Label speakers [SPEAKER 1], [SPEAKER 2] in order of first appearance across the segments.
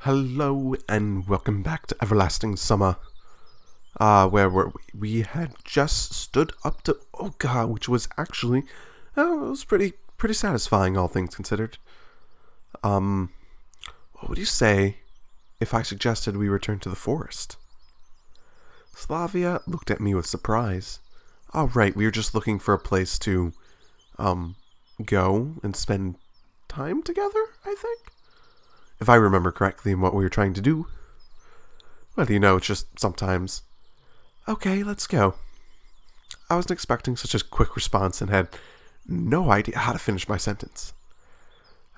[SPEAKER 1] Hello and welcome back to Everlasting Summer, where we had just stood up to Oka, which was actually, it was pretty satisfying, all things considered. What would you say if I suggested we return to the forest? Slavia looked at me with surprise. Oh, right, we were just looking for a place to, go and spend time together, I think? If I remember correctly in what we were trying to do. Well, it's just sometimes. Okay, let's go. I wasn't expecting such a quick response and had no idea how to finish my sentence.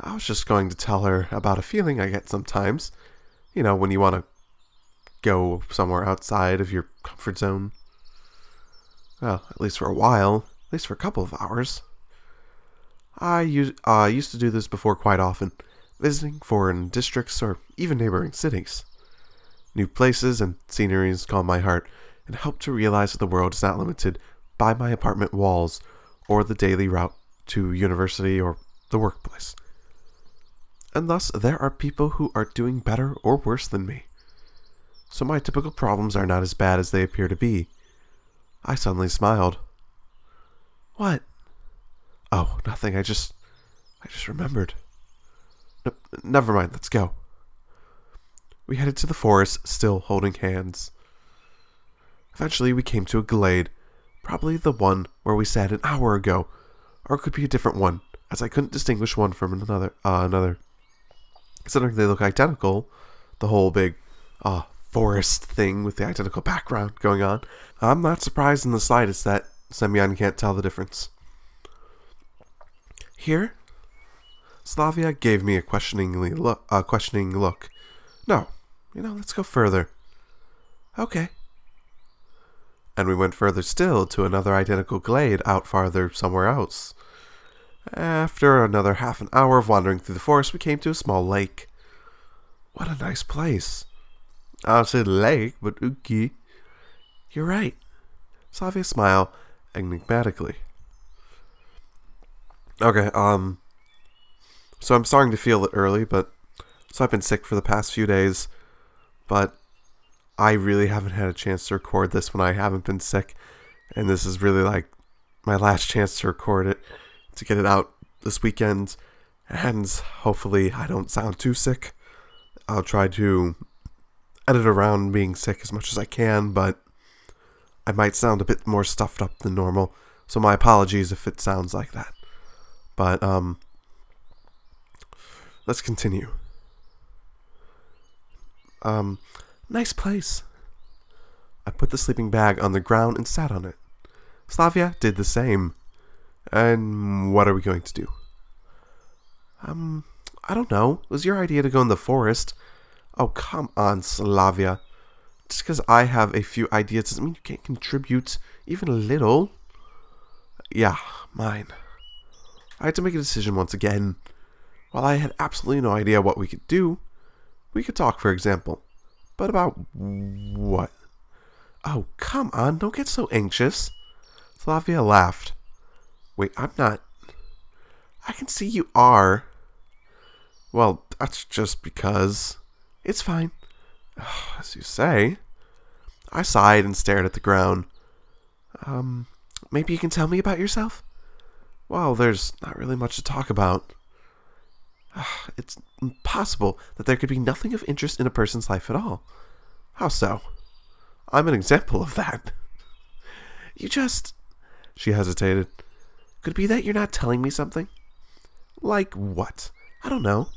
[SPEAKER 1] I was just going to tell her about a feeling I get sometimes. When you want to go somewhere outside of your comfort zone. Well, at least for a while. At least for a couple of hours. I used to do this before quite often. Visiting foreign districts or even neighboring cities. New places and sceneries calm my heart and help to realize that the world is not limited by my apartment walls or the daily route to university or the workplace. And thus, there are people who are doing better or worse than me. So my typical problems are not as bad as they appear to be. I suddenly smiled. What? Oh, nothing. I just remembered. No, never mind, let's go. We headed to the forest, still holding hands. Eventually, we came to a glade, probably the one where we sat an hour ago, or it could be a different one, as I couldn't distinguish one from another. Considering they look identical, the whole big, forest thing with the identical background going on, I'm not surprised in the slightest that Semyon can't tell the difference. Here? Slavia gave me a questioning look. No, let's go further. Okay. And we went further still to another identical glade out farther somewhere else. After another half an hour of wandering through the forest, we came to a small lake. What a nice place. I said lake, but okay. You're right. Slavia smiled enigmatically. Okay, So I'm starting to feel it early, so I've been sick for the past few days, but I really haven't had a chance to record this when I haven't been sick, and this is really like my last chance to record it, to get it out this weekend, and hopefully I don't sound too sick. I'll try to edit around being sick as much as I can, but I might sound a bit more stuffed up than normal, so my apologies if it sounds like that. But, let's continue. Nice place. I put the sleeping bag on the ground and sat on it. Slavia did the same. And what are we going to do? I don't know. It was your idea to go in the forest. Oh, come on, Slavia. Just because I have a few ideas doesn't mean you can't contribute even a little. Yeah, mine. I had to make a decision once again. While I had absolutely no idea what we could do, we could talk, for example. But about what? Oh, come on, don't get so anxious. Slavia laughed. Wait, I'm not. I can see you are. Well, that's just because. It's fine. As you say. I sighed and stared at the ground. Maybe you can tell me about yourself? Well, there's not really much to talk about. It's impossible that there could be nothing of interest in a person's life at all. How so? I'm an example of that. She hesitated. Could it be that you're not telling me something? Like what? I don't know.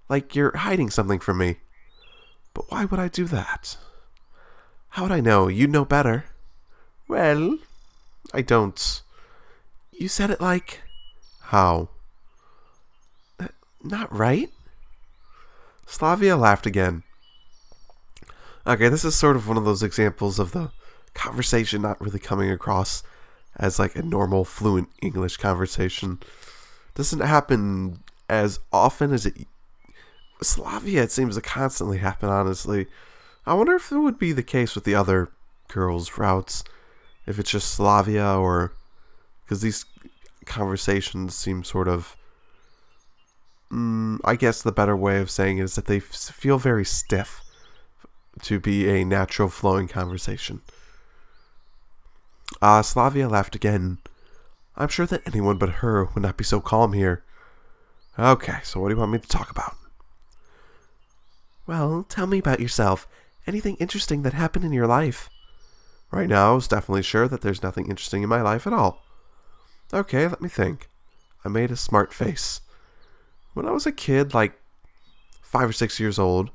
[SPEAKER 1] Like you're hiding something from me. But why would I do that? How would I know? You'd know better. Well, I don't. You said it like... How? Not right? Slavia laughed again. Okay, this is sort of one of those examples of the conversation not really coming across as like a normal, fluent English conversation. Doesn't happen as often as it... Slavia, it seems to constantly happen, honestly. I wonder if it would be the case with the other girls' routes. If it's just Slavia or... Because these conversations seem sort of I guess the better way of saying it is that they feel very stiff to be a natural flowing conversation. Slavia laughed again. I'm sure that anyone but her would not be so calm here. Okay, so what do you want me to talk about? Well, tell me about yourself. Anything interesting that happened in your life? Right now, I was definitely sure that there's nothing interesting in my life at all. Okay, let me think. I made a smart face. When I was a kid, like 5 or 6 years old,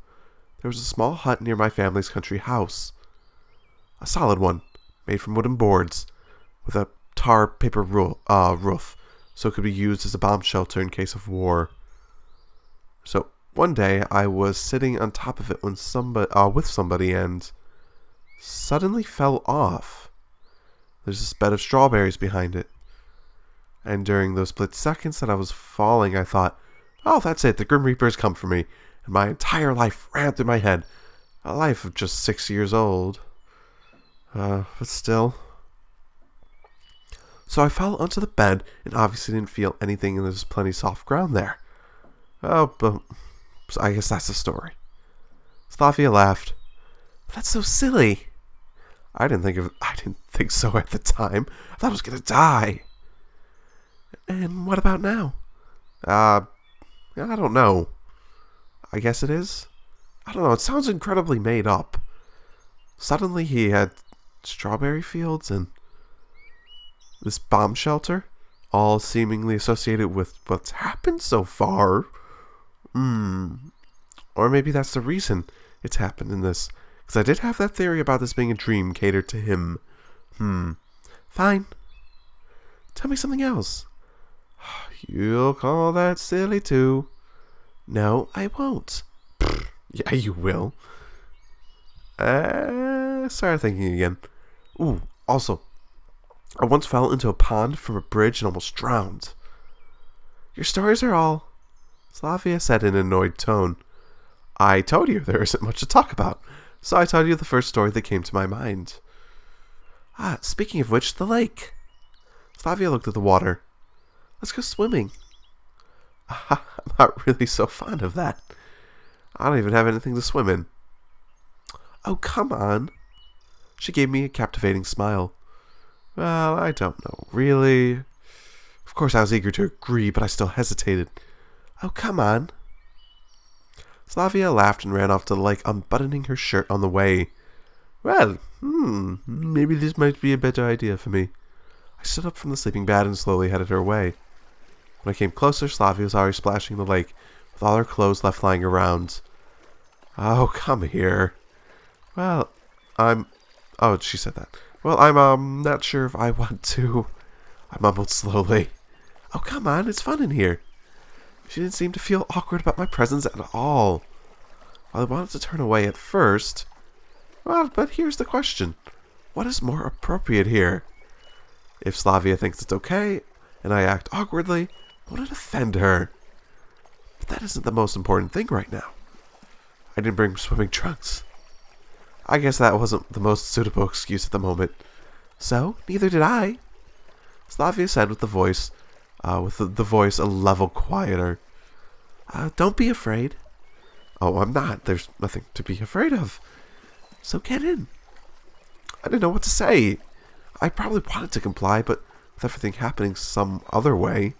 [SPEAKER 1] there was a small hut near my family's country house. A solid one, made from wooden boards, with a tar paper roof, so it could be used as a bomb shelter in case of war. So one day I was sitting on top of it with somebody and suddenly fell off. There's this bed of strawberries behind it. And during those split seconds that I was falling, I thought, oh, that's it, the Grim Reaper has come for me. And my entire life ran through my head. A life of just 6 years old. But still. So I fell onto the bed and obviously didn't feel anything, and there's plenty of soft ground there. Oh, but so I guess that's the story. Slavia laughed. That's so silly. I didn't think so at the time. I thought I was gonna die. And what about now? I don't know. I guess it is. I don't know. It sounds incredibly made up. Suddenly he had strawberry fields and this bomb shelter, all seemingly associated with what's happened so far. Or maybe that's the reason it's happened in this. Because I did have that theory about this being a dream catered to him. Fine. Tell me something else. You'll call that silly too. No, I won't. Yeah, you will. I started thinking again. Ooh, also, I once fell into a pond from a bridge and almost drowned. Your stories are all... Slavia said in an annoyed tone. I told you there isn't much to talk about, so I told you the first story that came to my mind. Speaking of which, the lake. Slavia looked at the water. Let's go swimming. I'm not really so fond of that. I don't even have anything to swim in. Oh, come on. She gave me a captivating smile. Well, I don't know, really. Of course, I was eager to agree, but I still hesitated. Oh, come on. Slavia laughed and ran off to the lake, unbuttoning her shirt on the way. Well, maybe this might be a better idea for me. I stood up from the sleeping bag and slowly headed her way. When I came closer, Slavia was already splashing in the lake, with all her clothes left lying around. Oh, come here. Well, Oh, she said that. Well, I'm not sure if I want to. I mumbled slowly. Oh, come on, it's fun in here. She didn't seem to feel awkward about my presence at all. While I wanted to turn away at first. Well, but here's the question. What is more appropriate here? If Slavia thinks it's okay, and I act awkwardly, won't it offend her? But that isn't the most important thing right now. I didn't bring swimming trunks. I guess that wasn't the most suitable excuse at the moment. So, neither did I. Slavia said with the voice a level quieter. Don't be afraid. Oh, I'm not. There's nothing to be afraid of. So get in. I didn't know what to say. I probably wanted to comply, but with everything happening some other way,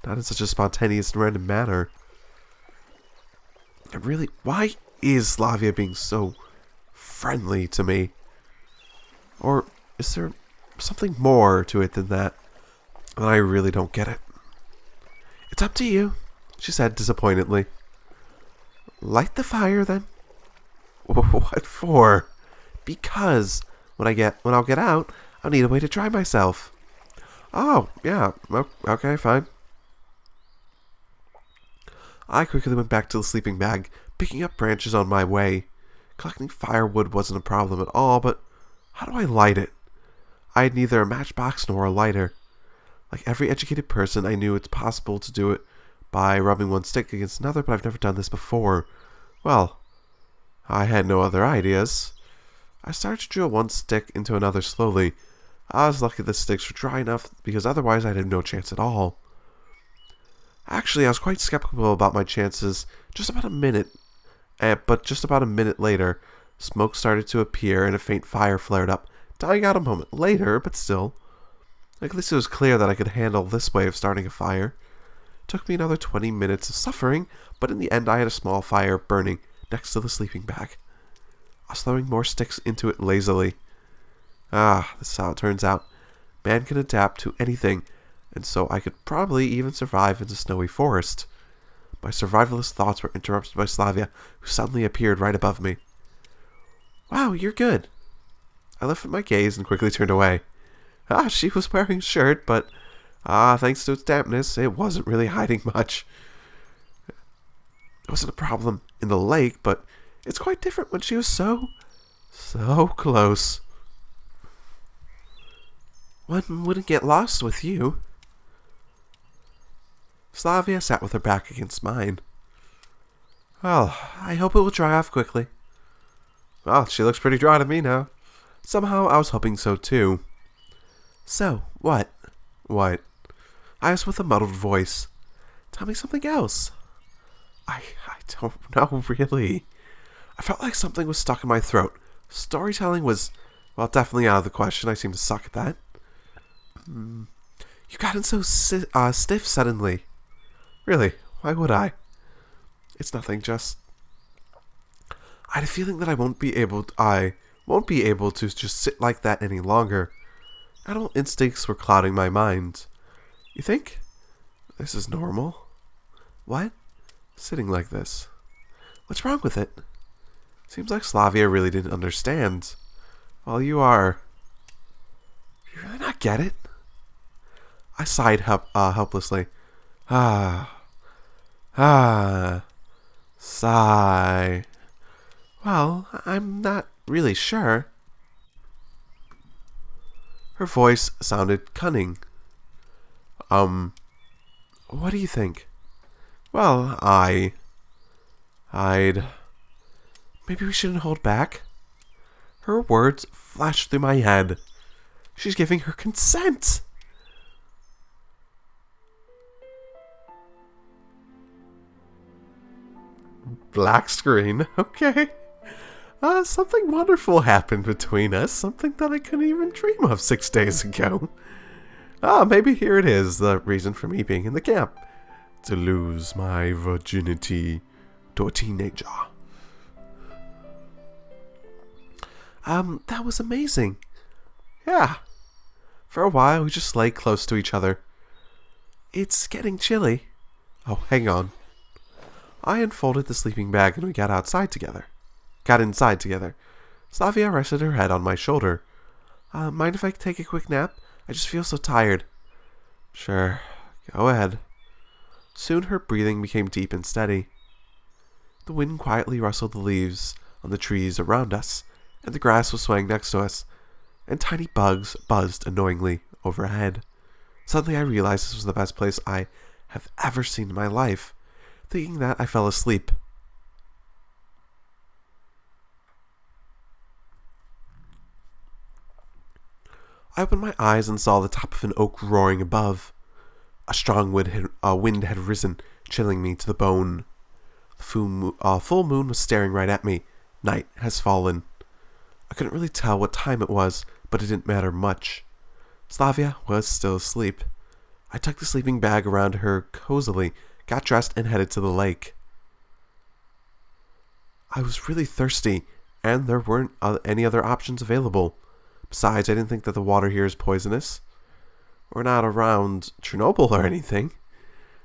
[SPEAKER 1] not in such a spontaneous and random manner. And really, why is Slavia being so friendly to me? Or is there something more to it than that? And I really don't get it. It's up to you, she said disappointedly. Light the fire then. What for? Because when I'll get out, I'll need a way to dry myself. Oh, yeah, okay, fine. I quickly went back to the sleeping bag, picking up branches on my way. Collecting firewood wasn't a problem at all, but how do I light it? I had neither a matchbox nor a lighter. Like every educated person, I knew it's possible to do it by rubbing one stick against another, but I've never done this before. Well, I had no other ideas. I started to drill one stick into another slowly. I was lucky the sticks were dry enough, because otherwise I'd have no chance at all. Actually, I was quite skeptical about my chances just about a minute, but just about a minute later, smoke started to appear and a faint fire flared up, dying out a moment later, but still. At least it was clear that I could handle this way of starting a fire. It took me another 20 minutes of suffering, but in the end I had a small fire burning next to the sleeping bag. I was throwing more sticks into it lazily. This is how it turns out. Man can adapt to anything, and so I could probably even survive in the snowy forest. My survivalist thoughts were interrupted by SLAVYA, who suddenly appeared right above me. Wow, you're good. I lifted my gaze and quickly turned away. She was wearing a shirt, but thanks to its dampness, it wasn't really hiding much. It wasn't a problem in the lake, but it's quite different when she was so close. One wouldn't get lost with you. SLAVYA sat with her back against mine. Well, I hope it will dry off quickly. Well, she looks pretty dry to me now. Somehow I was hoping so too. So, what? What? I asked with a muddled voice. Tell me something else. I don't know, really. I felt like something was stuck in my throat. Storytelling was, well, definitely out of the question. I seem to suck at that. You gotten so stiff suddenly. Really, why would I? It's nothing, just... I had a feeling that I won't be able to just sit like that any longer. Animal instincts were clouding my mind. You think? This is normal? What? Sitting like this. What's wrong with it? Seems like SLAVYA really didn't understand. Well, you are... Do you really not get it? I sighed helplessly. Sigh. Well, I'm not really sure. Her voice sounded cunning. What do you think? Well, I'd... Maybe we shouldn't hold back? Her words flashed through my head. She's giving her consent! Black screen, okay. Something wonderful happened between us. Something that I couldn't even dream of 6 days ago. Maybe here it is, the reason for me being in the camp. To lose my virginity to a teenager. That was amazing. Yeah. For a while, we just lay close to each other. It's getting chilly. Oh, hang on. I unfolded the sleeping bag and we got inside together. SLAVYA rested her head on my shoulder. Mind if I take a quick nap? I just feel so tired. Sure, go ahead. Soon her breathing became deep and steady. The wind quietly rustled the leaves on the trees around us, and the grass was swaying next to us, and tiny bugs buzzed annoyingly overhead. Suddenly I realized this was the best place I have ever seen in my life. Thinking that, I fell asleep. I opened my eyes and saw the top of an oak roaring above. A strong wind had risen, chilling me to the bone. The full moon was staring right at me. Night has fallen. I couldn't really tell what time it was, but it didn't matter much. SLAVYA was still asleep. I tucked the sleeping bag around her cozily, got dressed, and headed to the lake. I was really thirsty, and there weren't any other options available. Besides, I didn't think that the water here is poisonous. We're not around Chernobyl or anything.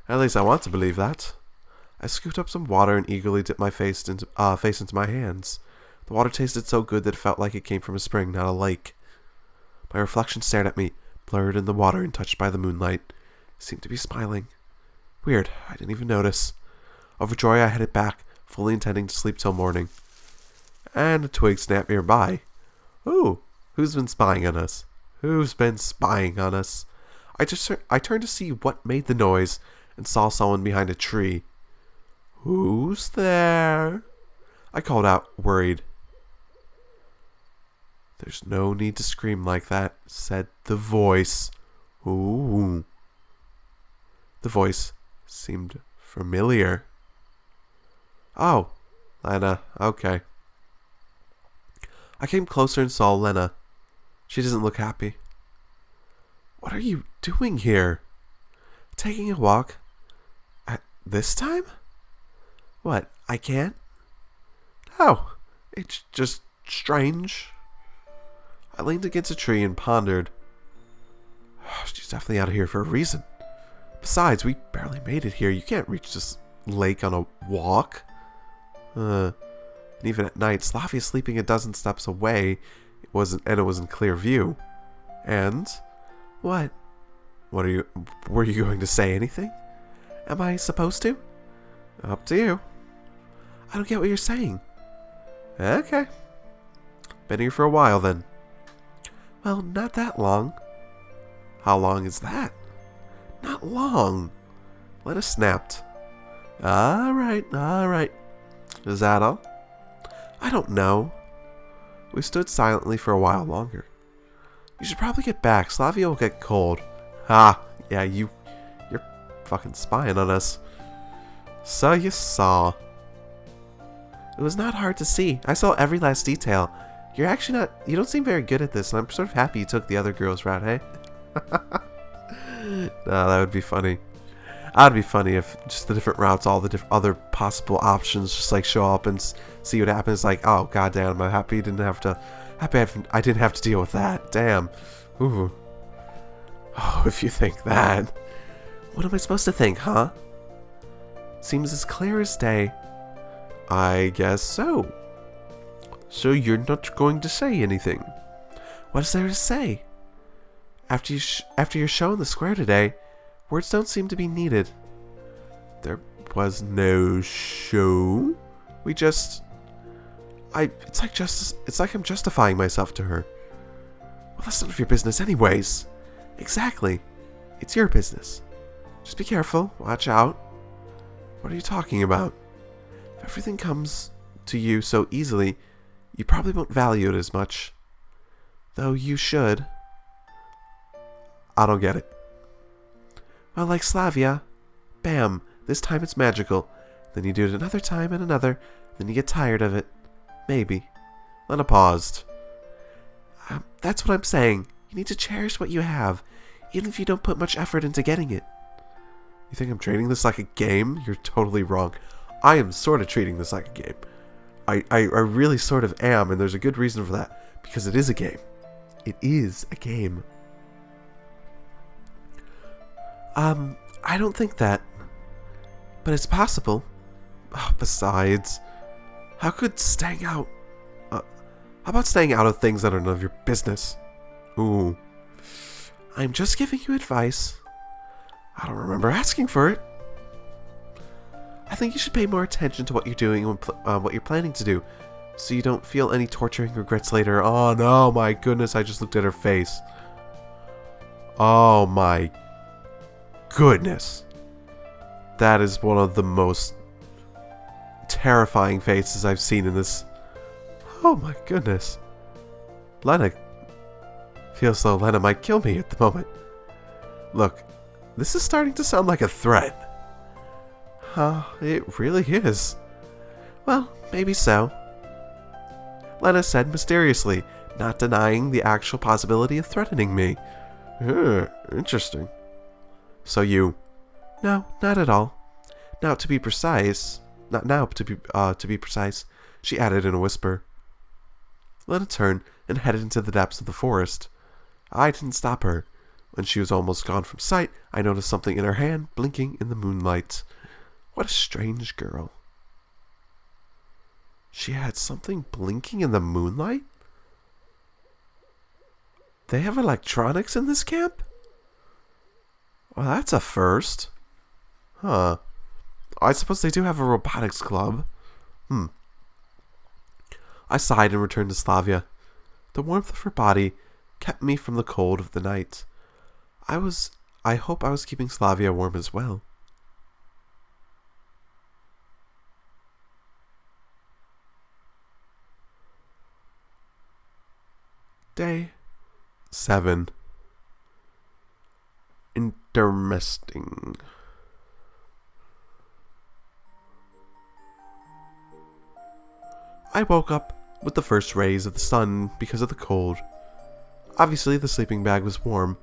[SPEAKER 1] At least I want to believe that. I scooped up some water and eagerly dipped my face into my hands. The water tasted so good that it felt like it came from a spring, not a lake. My reflection stared at me, blurred in the water and touched by the moonlight. It seemed to be smiling. Weird, I didn't even notice. Overjoyed, I headed back, fully intending to sleep till morning. And a twig snapped nearby. Ooh, who's been spying on us? Who's been spying on us? I turned to see what made the noise and saw someone behind a tree. Who's there? I called out, worried. There's no need to scream like that, said the voice. Ooh. The voice seemed familiar. Oh, Lena, okay. I came closer and saw Lena. She doesn't look happy. What are you doing here? Taking a walk? At this time? What, I can't? Oh, it's just strange. I leaned against a tree and pondered. She's definitely out of here for a reason. Besides, we barely made it here. You can't reach this lake on a walk. And even at night, SLAVYA sleeping a dozen steps away, it was in clear view. And what? Were you going to say anything? Am I supposed to? Up to you. I don't get what you're saying. Okay. Been here for a while then. Well, not that long. How long is that? Not long. Lena snapped. Alright. Is that all? I don't know. We stood silently for a while longer. You should probably get back. SLAVYA will get cold. Yeah, you're fucking spying on us. So you saw. It was not hard to see. I saw every last detail. You don't seem very good at this, and I'm sort of happy you took the other girl's route, hey? No, that would be funny. That'd be funny if just the different routes, all the other possible options just like show up and see what happens. Like, oh goddamn, I'm happy I didn't have to deal with that. Damn. Ooh. Oh, if you think that. What am I supposed to think, huh? Seems as clear as day. I guess so. So you're not going to say anything? What is there to say? After your show in the square today, words don't seem to be needed. There was no show. It's like I'm justifying myself to her. Well, that's none of your business anyways. Exactly. It's your business. Just be careful. Watch out. What are you talking about? If everything comes to you so easily, you probably won't value it as much. Though you should. I don't get it. Well, like SLAVYA. Bam. This time it's magical. Then you do it another time and another. Then you get tired of it. Maybe. Lena paused. That's what I'm saying. You need to cherish what you have, even if you don't put much effort into getting it. You think I'm treating this like a game? You're totally wrong. I am sort of treating this like a game. I really sort of am, and there's a good reason for that. Because it is a game. It is a game. I don't think that. But it's possible. Oh, besides, how about staying out of things that are none of your business? Ooh. I'm just giving you advice. I don't remember asking for it. I think you should pay more attention to what you're doing and what you're planning to do, so you don't feel any torturing regrets later. Oh no, my goodness, I just looked at her face. Oh my goodness. That is one of the most terrifying faces I've seen in this. Oh my goodness. Lena feels though Lena might kill me at the moment. Look, this is starting to sound like a threat. It really is. Well, maybe so. Lena said mysteriously, not denying the actual possibility of threatening me. Interesting. So you... No, not at all. Now to be precise... Not now, to be precise, she added in a whisper. Lena turned and headed into the depths of the forest. I didn't stop her. When she was almost gone from sight, I noticed something in her hand blinking in the moonlight. What a strange girl. She had something blinking in the moonlight? They have electronics in this camp? Well, that's a first. Huh. I suppose they do have a robotics club. I sighed and returned to SLAVYA. The warmth of her body kept me from the cold of the night. I hope I was keeping SLAVYA warm as well. Day 7. Interesting. I woke up with the first rays of the sun because of the cold. Obviously, the sleeping bag was warm,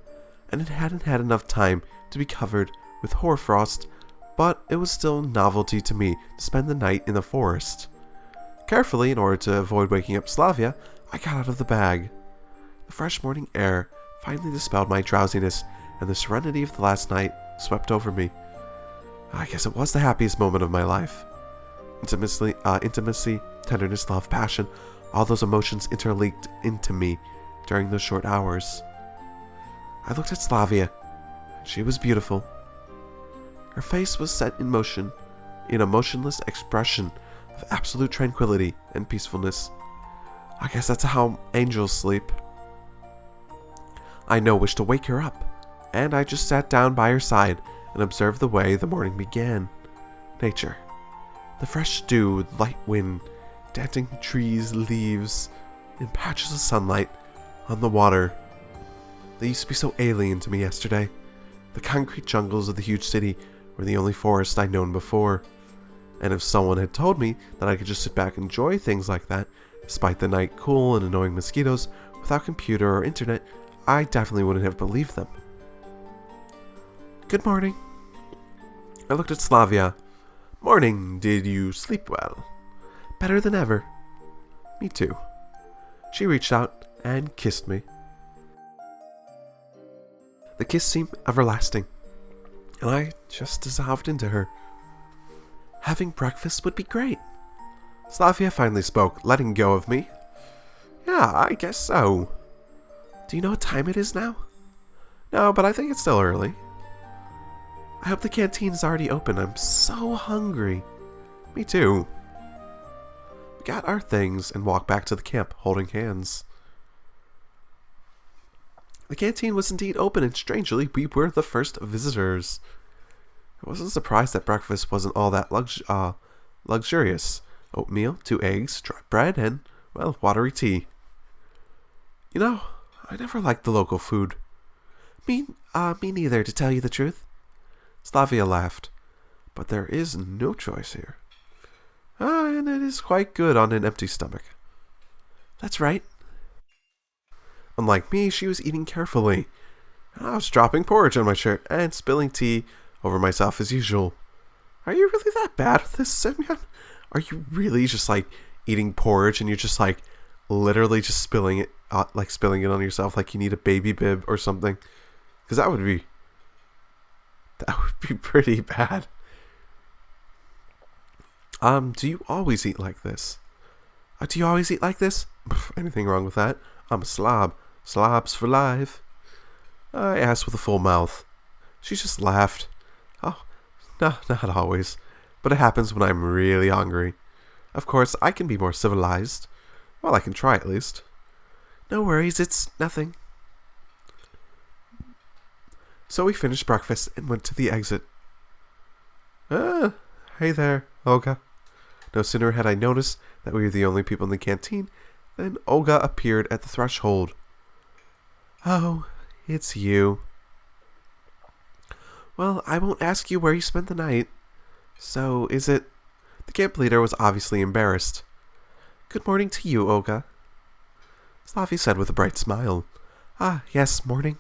[SPEAKER 1] and it hadn't had enough time to be covered with hoarfrost, but it was still a novelty to me to spend the night in the forest. Carefully, in order to avoid waking up SLAVYA, I got out of the bag. The fresh morning air finally dispelled my drowsiness, and the serenity of the last night swept over me. I guess it was the happiest moment of my life. Intimacy, tenderness, love, passion, all those emotions interleaked into me during those short hours. I looked at SLAVYA. She was beautiful. Her face was set in motion, in a motionless expression of absolute tranquility and peacefulness. I guess that's how angels sleep. I no wish to wake her up, and I just sat down by her side and observed the way the morning began. Nature. The fresh dew, light wind, dancing trees, leaves, and patches of sunlight on the water. They used to be so alien to me yesterday. The concrete jungles of the huge city were the only forest I'd known before. And if someone had told me that I could just sit back and enjoy things like that, despite the night cool and annoying mosquitoes, without computer or internet, I definitely wouldn't have believed them. Good morning. I looked at SLAVYA. Morning, did you sleep well? Better than ever. Me too. She reached out and kissed me. The kiss seemed everlasting, and I just dissolved into her. Having breakfast would be great. SLAVYA finally spoke, letting go of me. Yeah, I guess so. Do you know what time it is now? No, but I think it's still early. I hope the canteen is already open. I'm so hungry. Me too. We got our things and walked back to the camp, holding hands. The canteen was indeed open, and strangely, we were the first visitors. I wasn't surprised that breakfast wasn't all that luxurious. Oatmeal, 2 eggs, dry bread, and, well, watery tea. You know, I never liked the local food. Me neither, to tell you the truth. SLAVYA laughed. But there is no choice here. And it is quite good on an empty stomach. That's right. Unlike me, she was eating carefully. I was dropping porridge on my shirt and spilling tea over myself as usual. Are you really that bad at this, Semyon? Are you really just like eating porridge and you're just like literally just spilling it on yourself like you need a baby bib or something? Because that would be pretty bad. Do you always eat like this? Do you always eat like this? Anything wrong with that? I'm a slob. Slobs for life. I asked with a full mouth. She just laughed. Oh, no, not always. But it happens when I'm really hungry. Of course, I can be more civilized. Well, I can try at least. No worries, it's nothing. So we finished breakfast and went to the exit. Hey there, Olga. No sooner had I noticed that we were the only people in the canteen than Olga appeared at the threshold. Oh, it's you. Well, I won't ask you where you spent the night. So, is it... The camp leader was obviously embarrassed. Good morning to you, Olga. SLAVYA said with a bright smile. Yes, morning.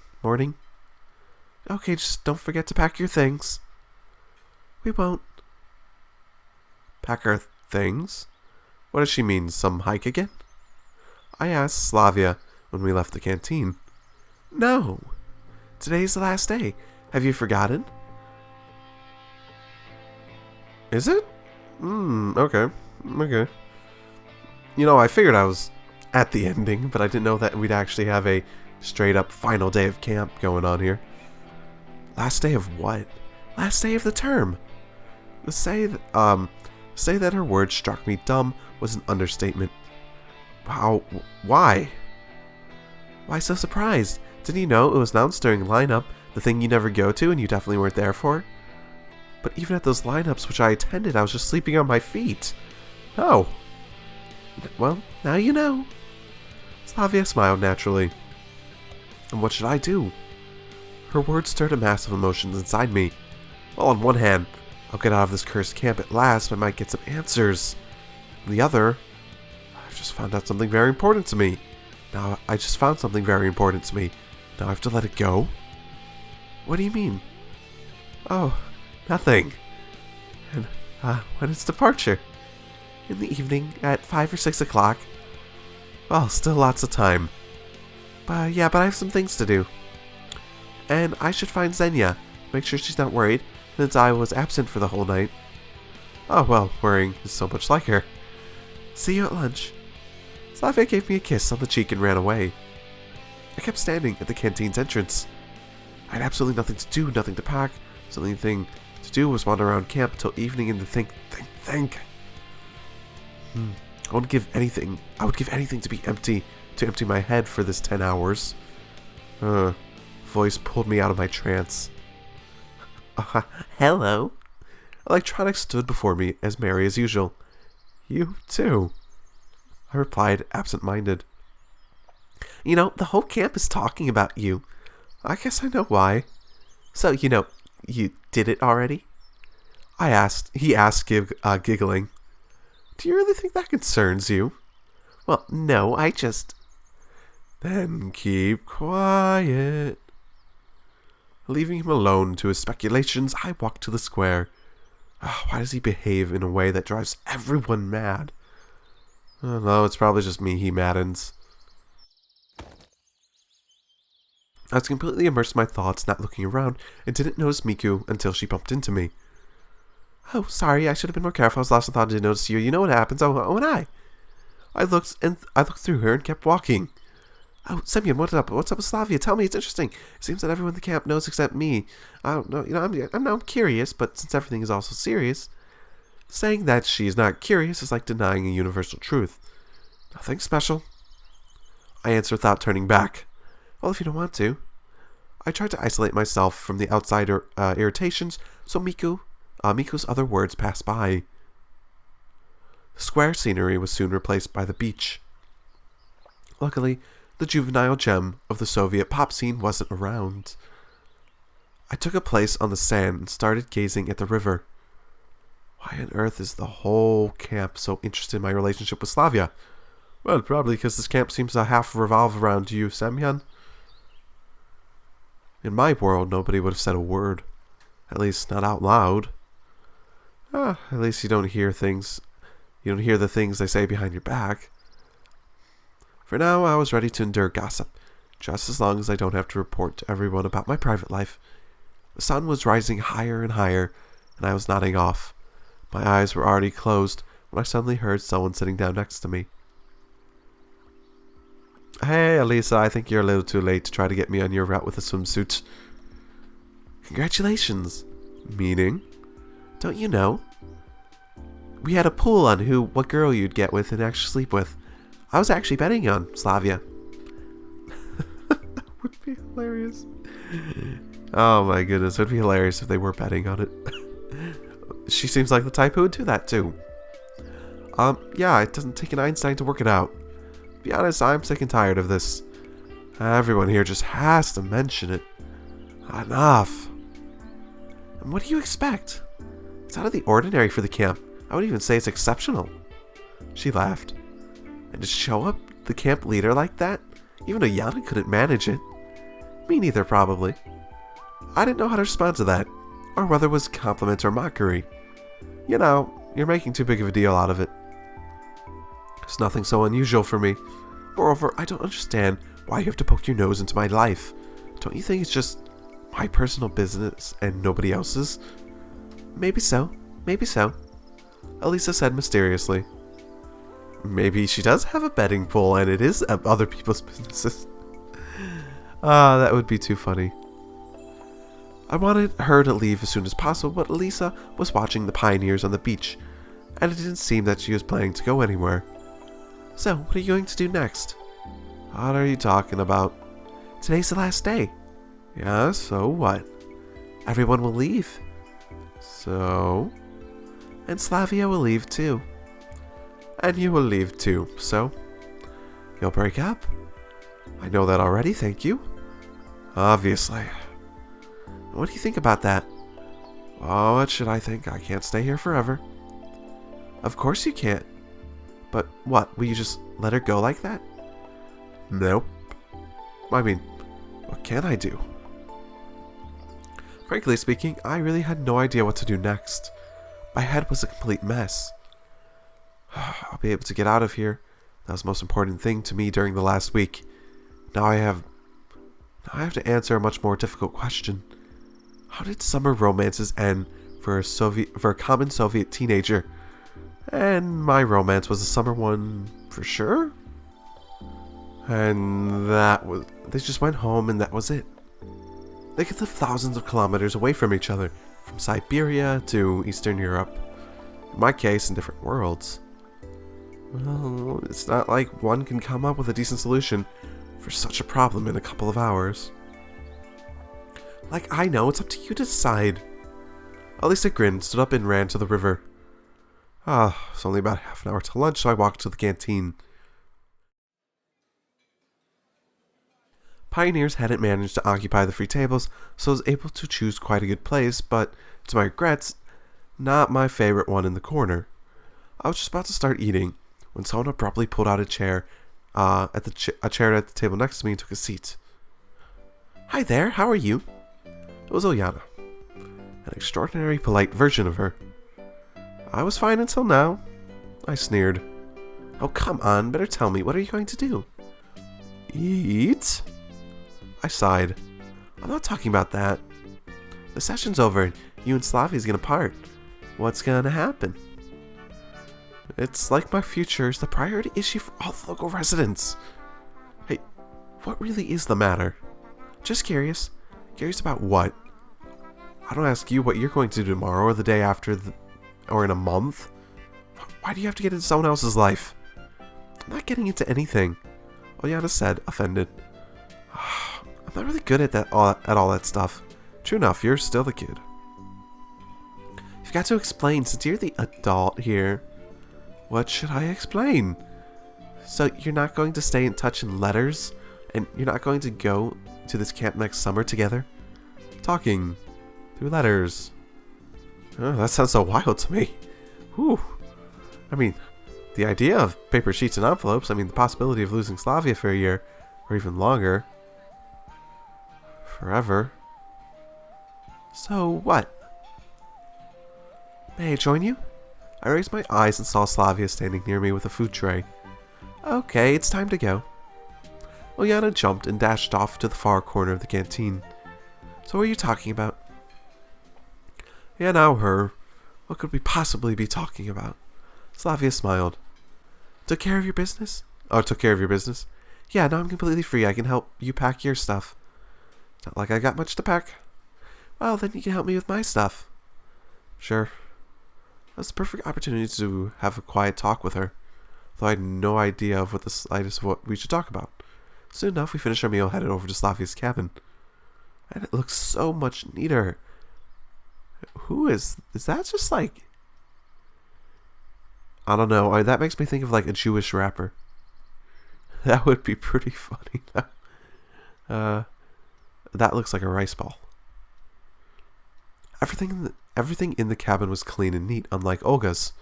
[SPEAKER 1] Okay, just don't forget to pack your things. We won't. Pack our things? What does she mean, some hike again? I asked SLAVYA when we left the canteen. No. Today's the last day. Have you forgotten? Is it? Okay. You know, I figured I was at the ending, but I didn't know that we'd actually have a straight up final day of camp going on here. Last day of what? Last day of the term. To say that her words struck me dumb was an understatement. Wow, why? Why so surprised? Didn't you know it was announced during lineup, the thing you never go to and you definitely weren't there for? But even at those lineups which I attended, I was just sleeping on my feet. Oh. Well, now you know. SLAVYA smiled naturally. And what should I do? Her words stirred a mass of emotions inside me. Well, on one hand, I'll get out of this cursed camp at last, but I might get some answers. On the other, just found out something very important to me. Now I just found something very important to me. Now I have to let it go? What do you mean? Oh, nothing. And, when is departure? In the evening, at 5 or 6 o'clock. Well, still lots of time. But I have some things to do. And I should find Xenia, make sure she's not worried, since I was absent for the whole night. Oh well, worrying is so much like her. See you at lunch. SLAVYA gave me a kiss on the cheek and ran away. I kept standing at the canteen's entrance. I had absolutely nothing to do, nothing to pack, so the only thing to do was wander around camp until evening and to think. I would give anything to empty my head for this 10 hours. Voice pulled me out of my trance. Hello. Electronics stood before me as merry as usual. You too, I replied, absent-minded. You know, the whole camp is talking about you. I guess I know why. So, you did it already? He asked, giggling. Do you really think that concerns you? Well, no, I just... Then keep quiet. Leaving him alone to his speculations, I walked to the square. Why does he behave in a way that drives everyone mad? Oh, no, it's probably just me he maddens. I was completely immersed in my thoughts, not looking around, and didn't notice Miku until she bumped into me. Oh, sorry, I should have been more careful. I was lost and thought I didn't notice you. You know what happens. Oh, and I looked through her and kept walking. Oh, Semyon, what's up? What's up with SLAVYA? Tell me, it's interesting. It seems that everyone in the camp knows except me. I don't know, I'm curious, but since everything is also serious, saying that she's not curious is like denying a universal truth. Nothing special. I answered without turning back. Well, if you don't want to. I tried to isolate myself from the outside irritations, so Miku's other words passed by. The square scenery was soon replaced by the beach. Luckily, the juvenile gem of the Soviet pop scene wasn't around. I took a place on the sand and started gazing at the river. Why on earth is the whole camp so interested in my relationship with SLAVYA? Well, probably because this camp seems to half revolve around you, Semyon. In my world, nobody would have said a word. At least, not out loud. At least you don't hear things. You don't hear the things they say behind your back. For now, I was ready to endure gossip, just as long as I don't have to report to everyone about my private life. The sun was rising higher and higher, and I was nodding off. My eyes were already closed when I suddenly heard someone sitting down next to me. Hey, Elisa, I think you're a little too late to try to get me on your route with a swimsuit. Congratulations. Meaning? Don't you know? We had a pool on what girl you'd get with and actually sleep with. I was actually betting on SLAVYA. That would be hilarious. Oh my goodness, it would be hilarious if they were betting on it. She seems like the type who would do that too. Yeah, it doesn't take an Einstein to work it out. To be honest, I'm sick and tired of this. Everyone here just has to mention it. Enough. And what do you expect? It's out of the ordinary for the camp. I would even say it's exceptional. She laughed. And to show up the camp leader like that? Even a Yana couldn't manage it. Me neither, probably. I didn't know how to respond to that, or whether it was compliment or mockery. You know, you're making too big of a deal out of it. It's nothing so unusual for me. Moreover, I don't understand why you have to poke your nose into my life. Don't you think it's just my personal business and nobody else's? Maybe so. Maybe so. Elisa said mysteriously. Maybe she does have a betting pool and it is other people's businesses. That would be too funny. I wanted her to leave as soon as possible, but Elisa was watching the pioneers on the beach, and it didn't seem that she was planning to go anywhere. So, what are you going to do next? What are you talking about? Today's the last day. Yeah, so what? Everyone will leave. So? And SLAVYA will leave too. And you will leave too, so? You'll break up? I know that already, thank you. Obviously. What do you think about that? Oh, what should I think? I can't stay here forever. Of course you can't. But what, will you just let her go like that? Nope. I mean, what can I do? Frankly speaking, I really had no idea what to do next. My head was a complete mess. I'll be able to get out of here. That was the most important thing to me during the last week. Now I have to answer a much more difficult question. How did summer romances end for a common Soviet teenager? And my romance was a summer one for sure. And they just went home and that was it. They could live thousands of kilometers away from each other, from Siberia to Eastern Europe. In my case, in different worlds. Well, it's not like one can come up with a decent solution for such a problem in a couple of hours. Like, I know, it's up to you to decide. At least I grinned, stood up and ran to the river. It's only about half an hour to lunch, so I walked to the canteen. Pioneers hadn't managed to occupy the free tables, so I was able to choose quite a good place, but, to my regrets, not my favorite one in the corner. I was just about to start eating, when someone abruptly pulled out a chair at the table next to me and took a seat. Hi there, how are you? It was Olyana, an extraordinary polite version of her. I was fine until now, I sneered. Oh, come on, better tell me, what are you going to do? Eat? I sighed. I'm not talking about that. The session's over and you and SLAVYA's gonna part. What's gonna happen? It's like my future is the priority issue for all the local residents. Hey, what really is the matter? Just curious. Curious about what? I don't ask you what you're going to do tomorrow or the day after or in a month. Why do you have to get into someone else's life? I'm not getting into anything, Olyana said, offended. I'm not really good at all that stuff. True enough, you're still the kid. You've got to explain since you're the adult here. What should I explain? So you're not going to stay in touch in letters? And you're not going to go to this camp next summer together? Talking through letters. Oh, that sounds so wild to me. Whew. I mean, the idea of paper sheets and envelopes, the possibility of losing SLAVYA for a year, or even longer. Forever. So what? May I join you? I raised my eyes and saw SLAVYA standing near me with a food tray. Okay, it's time to go. Olyana jumped and dashed off to the far corner of the canteen. So what are you talking about? Yeah, now her. What could we possibly be talking about? SLAVYA smiled. Took care of your business? Oh, took care of your business? Yeah, now I'm completely free. I can help you pack your stuff. It's not like I got much to pack. Well, then you can help me with my stuff. Sure. That's the perfect opportunity to have a quiet talk with her, though I had no idea of the slightest of what we should talk about. Soon enough, we finished our meal, headed over to SLAVYA's cabin. And it looks so much neater. Who is that just like... I don't know, that makes me think of like a Jewish rapper. That would be pretty funny. That looks like a rice ball. Everything in the cabin was clean and neat, unlike Olga's.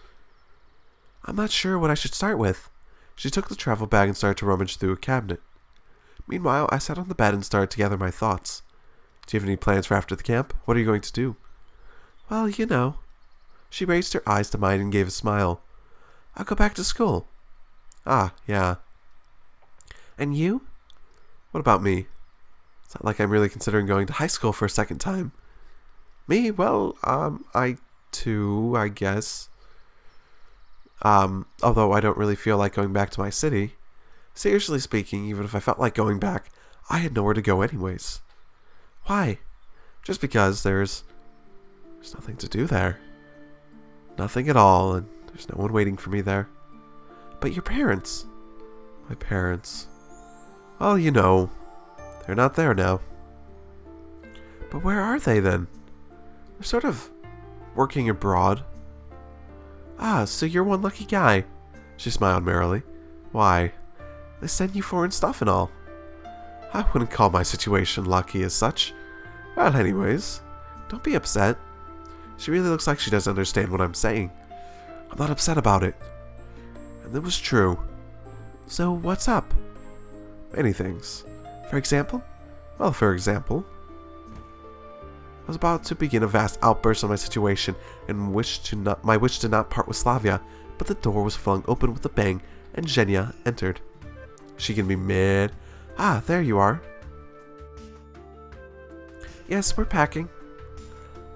[SPEAKER 1] I'm not sure what I should start with. She took the travel bag and started to rummage through a cabinet. Meanwhile, I sat on the bed and started to gather my thoughts. Do you have any plans for after the camp? What are you going to do? Well, you know. She raised her eyes to mine and gave a smile. I'll go back to school. Ah, yeah. And you? What about me? It's not like I'm really considering going to high school for a second time. Me? Well, I too, I guess. Although I don't really feel like going back to my city. Seriously speaking, even if I felt like going back, I had nowhere to go anyways. Why? Just because there's nothing to do there. Nothing at all, and there's no one waiting for me there. But your parents? My parents. Well, you know, they're not there now. But where are they then? They're sort of working abroad. Ah, so you're one lucky guy. She smiled merrily. Why? They send you foreign stuff and all. I wouldn't call my situation lucky as such. Well, anyways, don't be upset. She really looks like she doesn't understand what I'm saying. I'm not upset about it. And And it was true. So what's up? Many things. For example? Well, for example, I was about to begin a vast outburst on my situation and my wish to not part with SLAVYA, but the door was flung open with a bang and Zhenya entered. She can be mad. Ah, there you are. Yes, we're packing.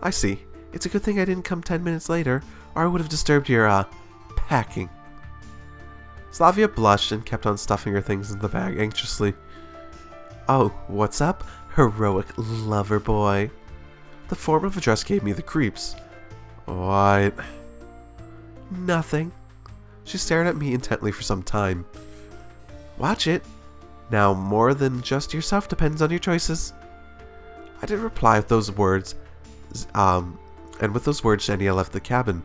[SPEAKER 1] I see. It's a good thing I didn't come 10 minutes later, or I would have disturbed your, packing. SLAVYA blushed and kept on stuffing her things in the bag anxiously. Oh, what's up, heroic lover boy? The form of address gave me the creeps. What? Nothing. She stared at me intently for some time. Watch it. Now, more than just yourself depends on your choices. I didn't reply with those words, and with those words, Zhenya left the cabin.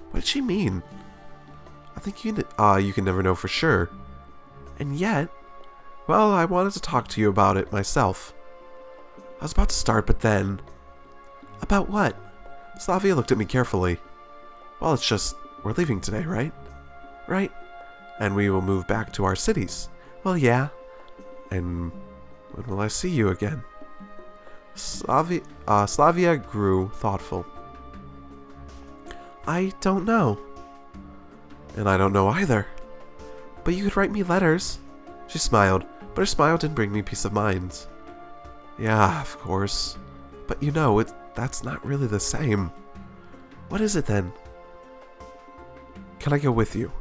[SPEAKER 1] What did she mean? I think you can never know for sure. And yet, well, I wanted to talk to you about it myself. I was about to start, but then... About what? SLAVYA looked at me carefully. Well, it's just, we're leaving today, right? Right. And we will move back to our cities. Well, yeah. And when will I see you again? SLAVYA grew thoughtful. I don't know. And I don't know either. But you could write me letters. She smiled, but her smile didn't bring me peace of mind. Yeah, of course. But you know, that's not really the same. What is it then? Can I go with you?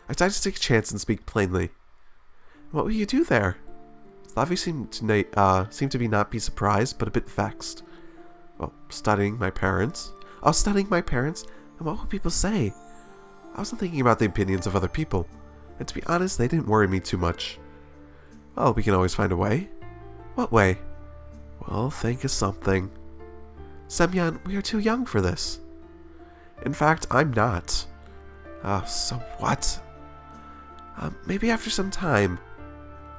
[SPEAKER 1] I decided to take a chance and speak plainly. What will you do there? SLAVYA seemed to be not be surprised, but a bit vexed. Well, studying my parents. I was studying my parents, and what would people say? I wasn't thinking about the opinions of other people, and to be honest, they didn't worry me too much. Well, we can always find a way. What way? Well, think of something. Semyon, we are too young for this. In fact, I'm not. So what? Maybe after some time.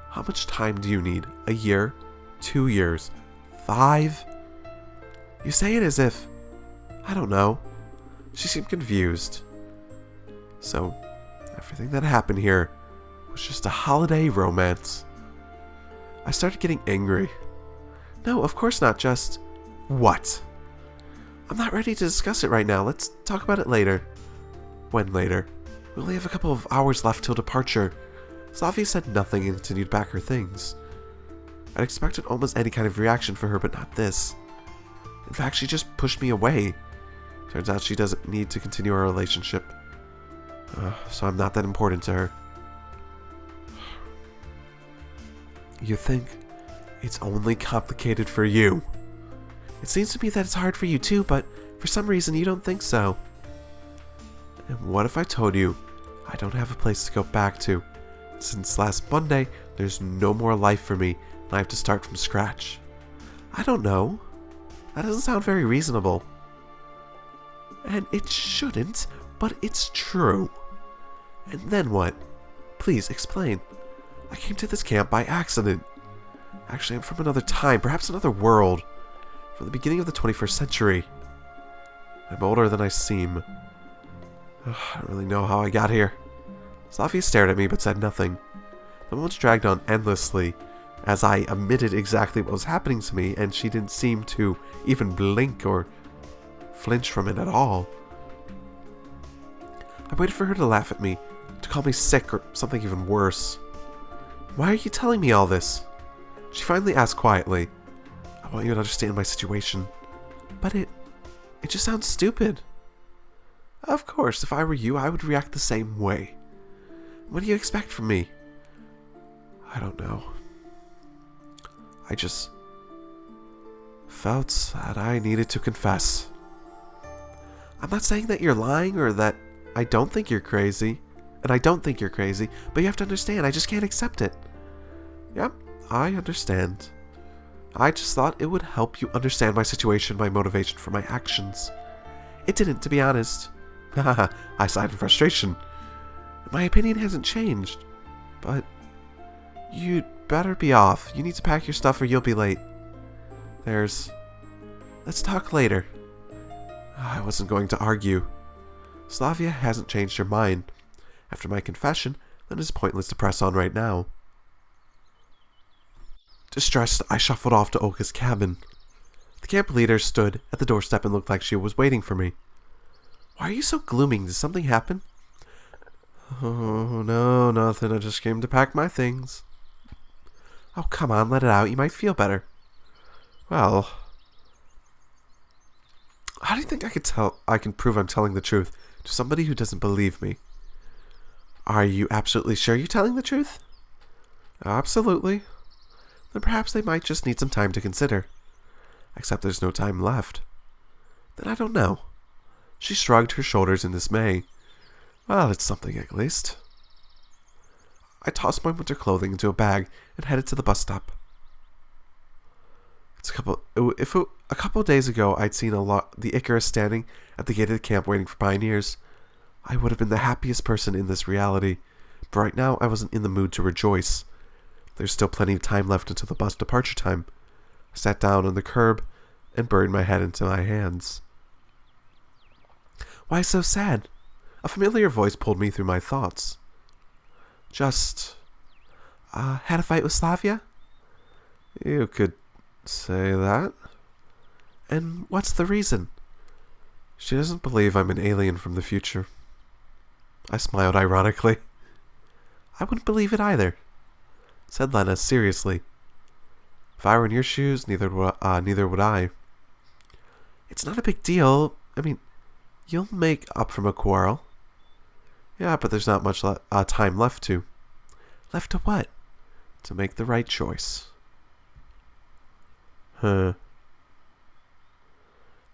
[SPEAKER 1] How much time do you need? A year? 2 years? 5? You say it as if... I don't know. She seemed confused. So, everything that happened here was just a holiday romance. I started getting angry. No, of course not, just... What? I'm not ready to discuss it right now. Let's talk about it later. When later? We only have a couple of hours left till departure. SLAVYA said nothing and continued back her things. I'd expected almost any kind of reaction for her, but not this. In fact, she just pushed me away. Turns out she doesn't need to continue our relationship. So I'm not that important to her. You think it's only complicated for you? It seems to me that it's hard for you too, but for some reason you don't think so. And what if I told you I don't have a place to go back to? Since last Monday, there's no more life for me, and I have to start from scratch. I don't know. That doesn't sound very reasonable. And it shouldn't, but it's true. And then what? Please, explain. I came to this camp by accident. Actually, I'm from another time, perhaps another world. From the beginning of the 21st century. I'm older than I seem. I don't really know how I got here. SLAVYA stared at me but said nothing. The moments dragged on endlessly as I admitted exactly what was happening to me, and she didn't seem to even blink or flinch from it at all. I waited for her to laugh at me, to call me sick or something even worse. Why are you telling me all this? She finally asked quietly. I want you to understand my situation. But it just sounds stupid. Of course, if I were you, I would react the same way. What do you expect from me? I don't know. I just felt that I needed to confess. I'm not saying that you're lying or that I don't think you're crazy. And I don't think you're crazy, but you have to understand, I just can't accept it. Yep, I understand. I just thought it would help you understand my situation, my motivation for my actions. It didn't, to be honest. Haha, I sighed in frustration. My opinion hasn't changed. But you'd better be off. You need to pack your stuff or you'll be late. Let's talk later. I wasn't going to argue. SLAVYA hasn't changed her mind. after my confession, then it's pointless to press on right now. Distressed, I shuffled off to Olga's cabin. The camp leader stood at the doorstep and looked like she was waiting for me. Why are you so glooming? Did something happen? Oh, no, nothing. I just came to pack my things. Oh, come on, let it out. You might feel better. Well, how do you think I can prove I'm telling the truth to somebody who doesn't believe me? Are you absolutely sure you're telling the truth? Absolutely. Then perhaps they might just need some time to consider. Except there's no time left. Then I don't know. She shrugged her shoulders in dismay. Well, it's something at least. I tossed my winter clothing into a bag and headed to the bus stop. A couple of days ago I'd seen the Icarus standing at the gate of the camp waiting for pioneers, I would have been the happiest person in this reality. But right now I wasn't in the mood to rejoice. There's still plenty of time left until the bus departure time. I sat down on the curb and buried my head into my hands. Why so sad? A familiar voice pulled me through my thoughts. Just, had a fight with SLAVYA? You could say that. And what's the reason? She doesn't believe I'm an alien from the future. I smiled ironically. I wouldn't believe it either, said Lena seriously. If I were in your shoes, neither would I. It's not a big deal. I mean, you'll make up from a quarrel. Yeah, but there's not much time left to. Left to what? To make the right choice. Huh.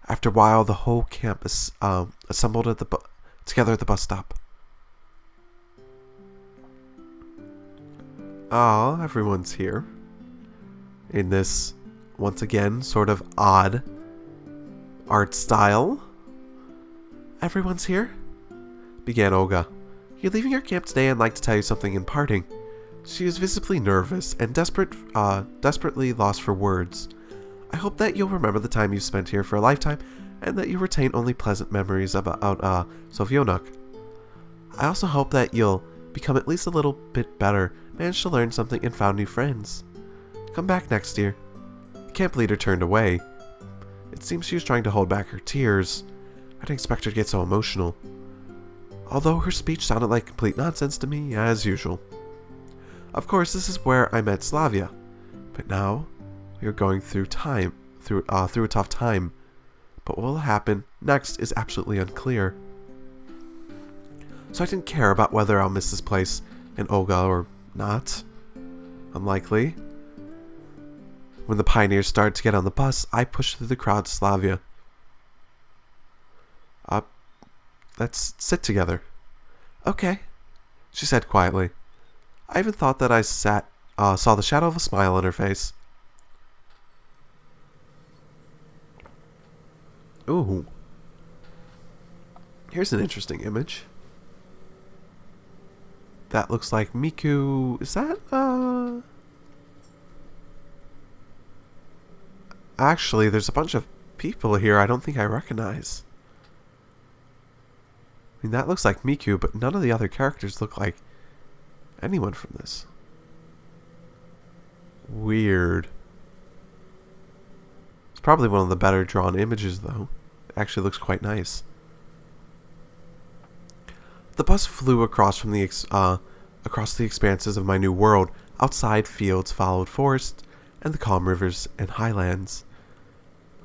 [SPEAKER 1] After a while, the whole campus assembled together at the bus stop. Ah, everyone's here. In this, once again, sort of odd art style. Everyone's here? Began Olga. You're leaving your camp today and I'd like to tell you something in parting. She was visibly nervous and desperately lost for words. I hope that you'll remember the time you spent here for a lifetime and that you retain only pleasant memories about Semyon. I also hope that you'll become at least a little bit better, manage to learn something and found new friends. Come back next year. The camp leader turned away. It seems she was trying to hold back her tears. I didn't expect her to get so emotional. Although her speech sounded like complete nonsense to me, as usual. Of course, this is where I met SLAVYA, but now we are going through a tough time. But what will happen next is absolutely unclear. So I didn't care about whether I'll miss this place and Olga or not. Unlikely. When the pioneers started to get on the bus, I pushed through the crowd to SLAVYA. Let's sit together. Okay, she said quietly. I even thought that I saw the shadow of a smile on her face. Ooh. Here's an interesting image. That looks like Miku. Is that, Actually, there's a bunch of people here I don't think I recognize. I mean, that looks like Miku, but none of the other characters look like anyone from this. Weird. It's probably one of the better drawn images, though. It actually looks quite nice. The bus flew across the expanses of my new world. Outside, fields followed forests, and the calm rivers and highlands.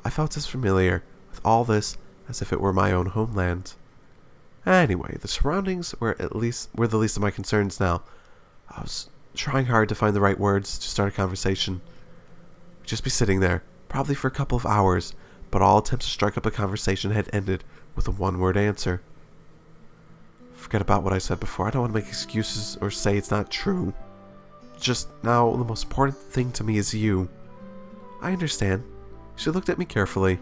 [SPEAKER 1] I felt as familiar with all this as if it were my own homeland. Anyway, the surroundings were the least of my concerns now. I was trying hard to find the right words to start a conversation. We'd just be sitting there, probably for a couple of hours, but all attempts to strike up a conversation had ended with a one-word answer. Forget about what I said before. I don't want to make excuses or say it's not true. Just now, the most important thing to me is you. I understand. She looked at me carefully.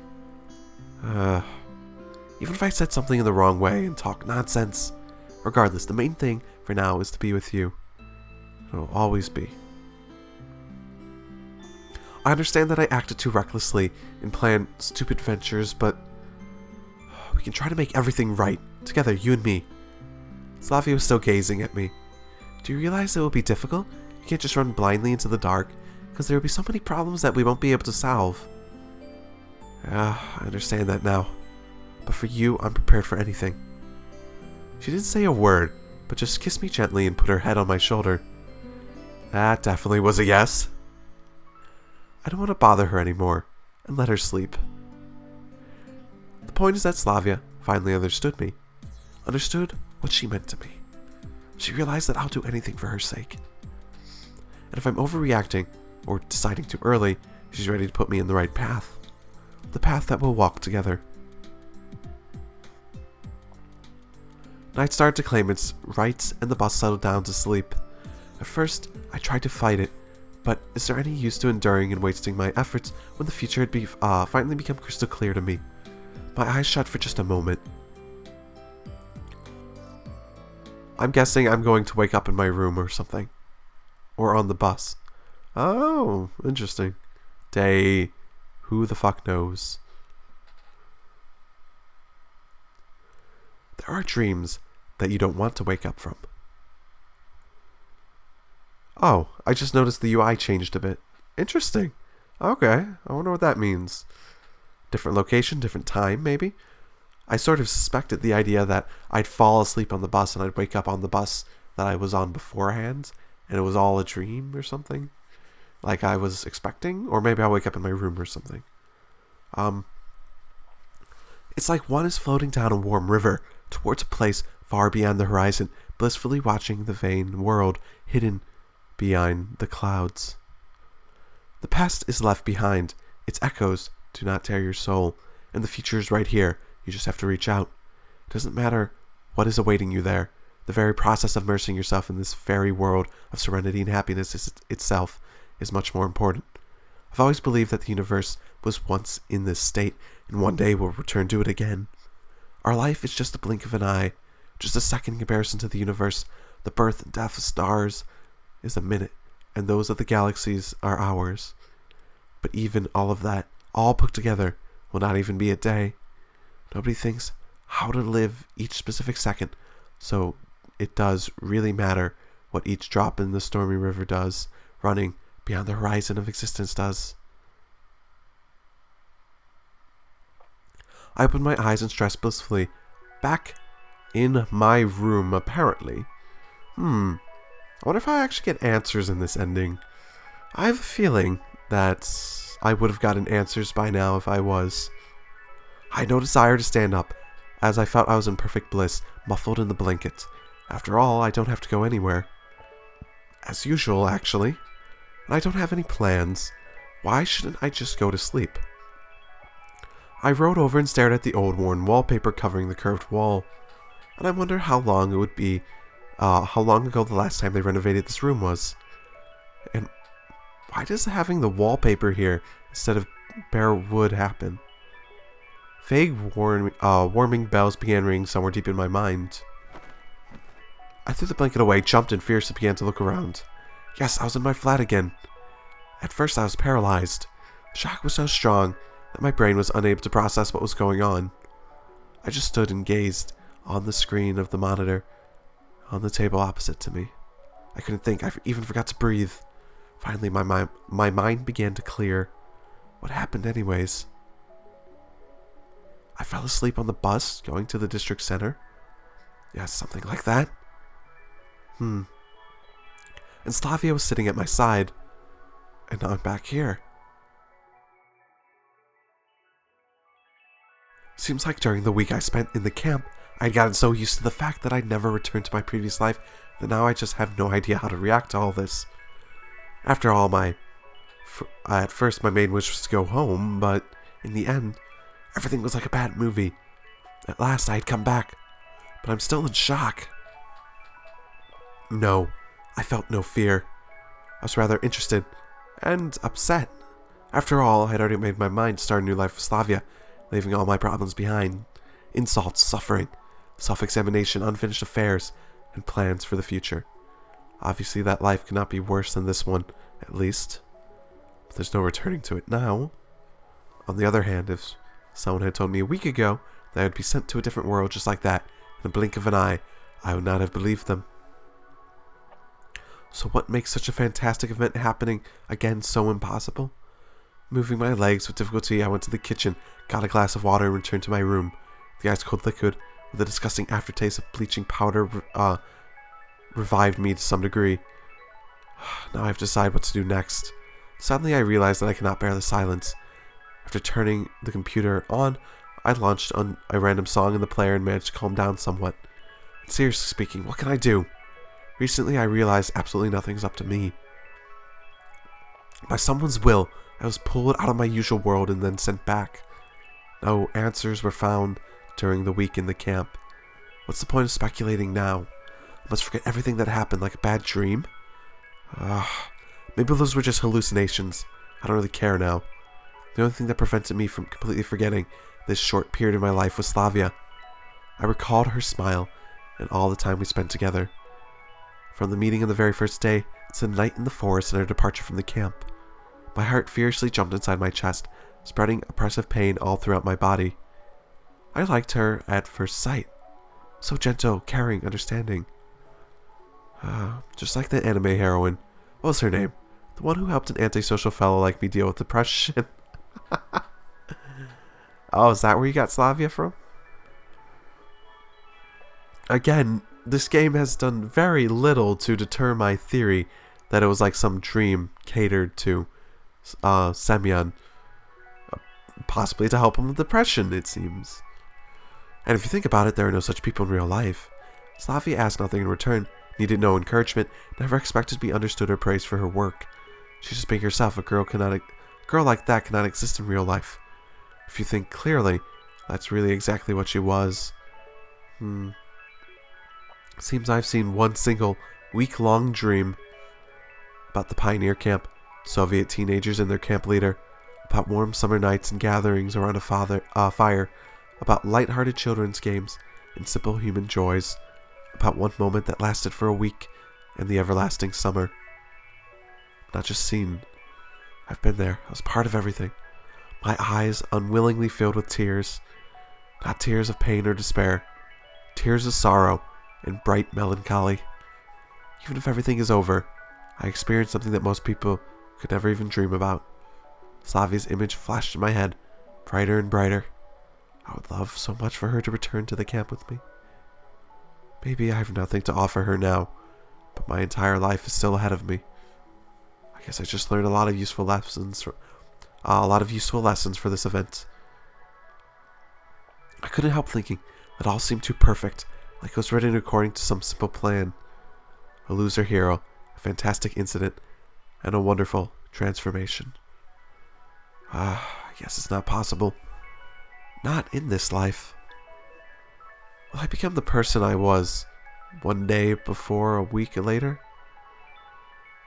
[SPEAKER 1] Even if I said something in the wrong way and talked nonsense, regardless, the main thing for now is to be with you. It'll always be. I understand that I acted too recklessly and planned stupid ventures, but we can try to make everything right, together, you and me. Slavia was still gazing at me. Do you realize it will be difficult? You can't just run blindly into the dark, because there will be so many problems that we won't be able to solve. I understand that now. But for you, I'm prepared for anything. She didn't say a word, but just kissed me gently and put her head on my shoulder. That definitely was a yes. I don't want to bother her anymore, and let her sleep. The point is that Slavia finally understood me. Understood what she meant to me. She realized that I'll do anything for her sake. And if I'm overreacting, or deciding too early, she's ready to put me in the right path. The path that we'll walk together. Night started to claim its rights and the bus settled down to sleep. At first, I tried to fight it, but is there any use to enduring and wasting my efforts when the future had finally become crystal clear to me? My eyes shut for just a moment. I'm guessing I'm going to wake up in my room or something. Or on the bus. Oh, interesting. Day, who the fuck knows? There are dreams that you don't want to wake up from. Oh, I just noticed the UI changed a bit. Interesting. Okay, I wonder what that means. Different location, different time, maybe? I sort of suspected the idea that I'd fall asleep on the bus and I'd wake up on the bus that I was on beforehand, and it was all a dream or something. Like I was expecting, or maybe I'll wake up in my room or something. It's like one is floating down a warm river towards a place far beyond the horizon, blissfully watching the vain world hidden behind the clouds. The past is left behind. Its echoes do not tear your soul, and the future is right here. You just have to reach out. It doesn't matter what is awaiting you there. The very process of immersing yourself in this fairy world of serenity and happiness itself is much more important. I've always believed that the universe was once in this state, and one day will return to it again. Our life is just a blink of an eye, just a second in comparison to the universe. The birth and death of stars is a minute, and those of the galaxies are hours. But even all of that, all put together, will not even be a day. Nobody thinks how to live each specific second, so it does really matter what each drop in the stormy river does, running beyond the horizon of existence does. I opened my eyes and stressed blissfully. Back in my room, apparently. I wonder if I actually get answers in this ending. I have a feeling that I would have gotten answers by now if I was. I had no desire to stand up, as I felt I was in perfect bliss, muffled in the blanket. After all, I don't have to go anywhere. As usual, actually. And I don't have any plans. Why shouldn't I just go to sleep? I rolled over and stared at the old worn wallpaper covering the curved wall. And I wonder how long it would be, how long ago the last time they renovated this room was. And why does having the wallpaper here instead of bare wood happen? Vague warming bells began ringing somewhere deep in my mind. I threw the blanket away, jumped and fiercely began to look around. Yes, I was in my flat again. At first I was paralyzed. The shock was so strong that my brain was unable to process what was going on. I just stood and gazed on the screen of the monitor on the table opposite to me. I couldn't think. I even forgot to breathe. Finally, my mind began to clear. What happened anyways? I fell asleep on the bus going to the district center. Yeah, something like that. And Slavia was sitting at my side. And now I'm back here. Seems like during the week I spent in the camp, I'd gotten so used to the fact that I'd never returned to my previous life that now I just have no idea how to react to all this. After all, at first my main wish was to go home, but in the end, everything was like a bad movie. At last I had come back, but I'm still in shock. No, I felt no fear. I was rather interested and upset. After all, I had already made my mind to start a new life with Slavia, leaving all my problems behind. Insults, suffering, self-examination, unfinished affairs, and plans for the future. Obviously that life could not be worse than this one, at least. But there's no returning to it now. On the other hand, if someone had told me a week ago that I would be sent to a different world just like that, in a blink of an eye, I would not have believed them. So what makes such a fantastic event happening again so impossible? Moving my legs with difficulty, I went to the kitchen, got a glass of water, and returned to my room. The ice-cold liquid, with a disgusting aftertaste of bleaching powder, revived me to some degree. Now I have to decide what to do next. Suddenly I realized that I cannot bear the silence. After turning the computer on, I launched on a random song in the player and managed to calm down somewhat. Seriously speaking, what can I do? Recently I realized absolutely nothing's up to me. By someone's will, I was pulled out of my usual world and then sent back. No answers were found during the week in the camp. What's the point of speculating now? I must forget everything that happened like a bad dream? Maybe those were just hallucinations. I don't really care now. The only thing that prevented me from completely forgetting this short period of my life was SLAVYA. I recalled her smile and all the time we spent together. From the meeting on the very first day to the night in the forest and our departure from the camp. My heart fiercely jumped inside my chest, spreading oppressive pain all throughout my body. I liked her at first sight. So gentle, caring, understanding. Just like the anime heroine. What was her name? The one who helped an antisocial fellow like me deal with depression. Oh, is that where you got SLAVYA from? Again, this game has done very little to deter my theory that it was like some dream catered to Semyon. Possibly to help him with depression, it seems. And if you think about it, there are no such people in real life. SLAVYA asked nothing in return, needed no encouragement, never expected to be understood or praised for her work. She's just being herself. A girl like that cannot exist in real life. If you think clearly, that's really exactly what she was. Seems I've seen one single week-long dream about the pioneer camp, Soviet teenagers and their camp leader, about warm summer nights and gatherings around a fire, about light-hearted children's games and simple human joys, about one moment that lasted for a week and the everlasting summer. Not just seen. I've been there. I was part of everything. My eyes unwillingly filled with tears. Not tears of pain or despair. Tears of sorrow and bright melancholy. Even if everything is over, I experienced something that most people could never even dream about. SLAVYA's image flashed in my head, brighter and brighter. I would love so much for her to return to the camp with me. Maybe I have nothing to offer her now, but my entire life is still ahead of me. I guess I just learned a lot of useful lessons for this event. I couldn't help thinking it all seemed too perfect, like it was written according to some simple plan. A loser hero, a fantastic incident, and a wonderful transformation. I guess it's not possible. Not in this life. Will I become the person I was one day before a week later?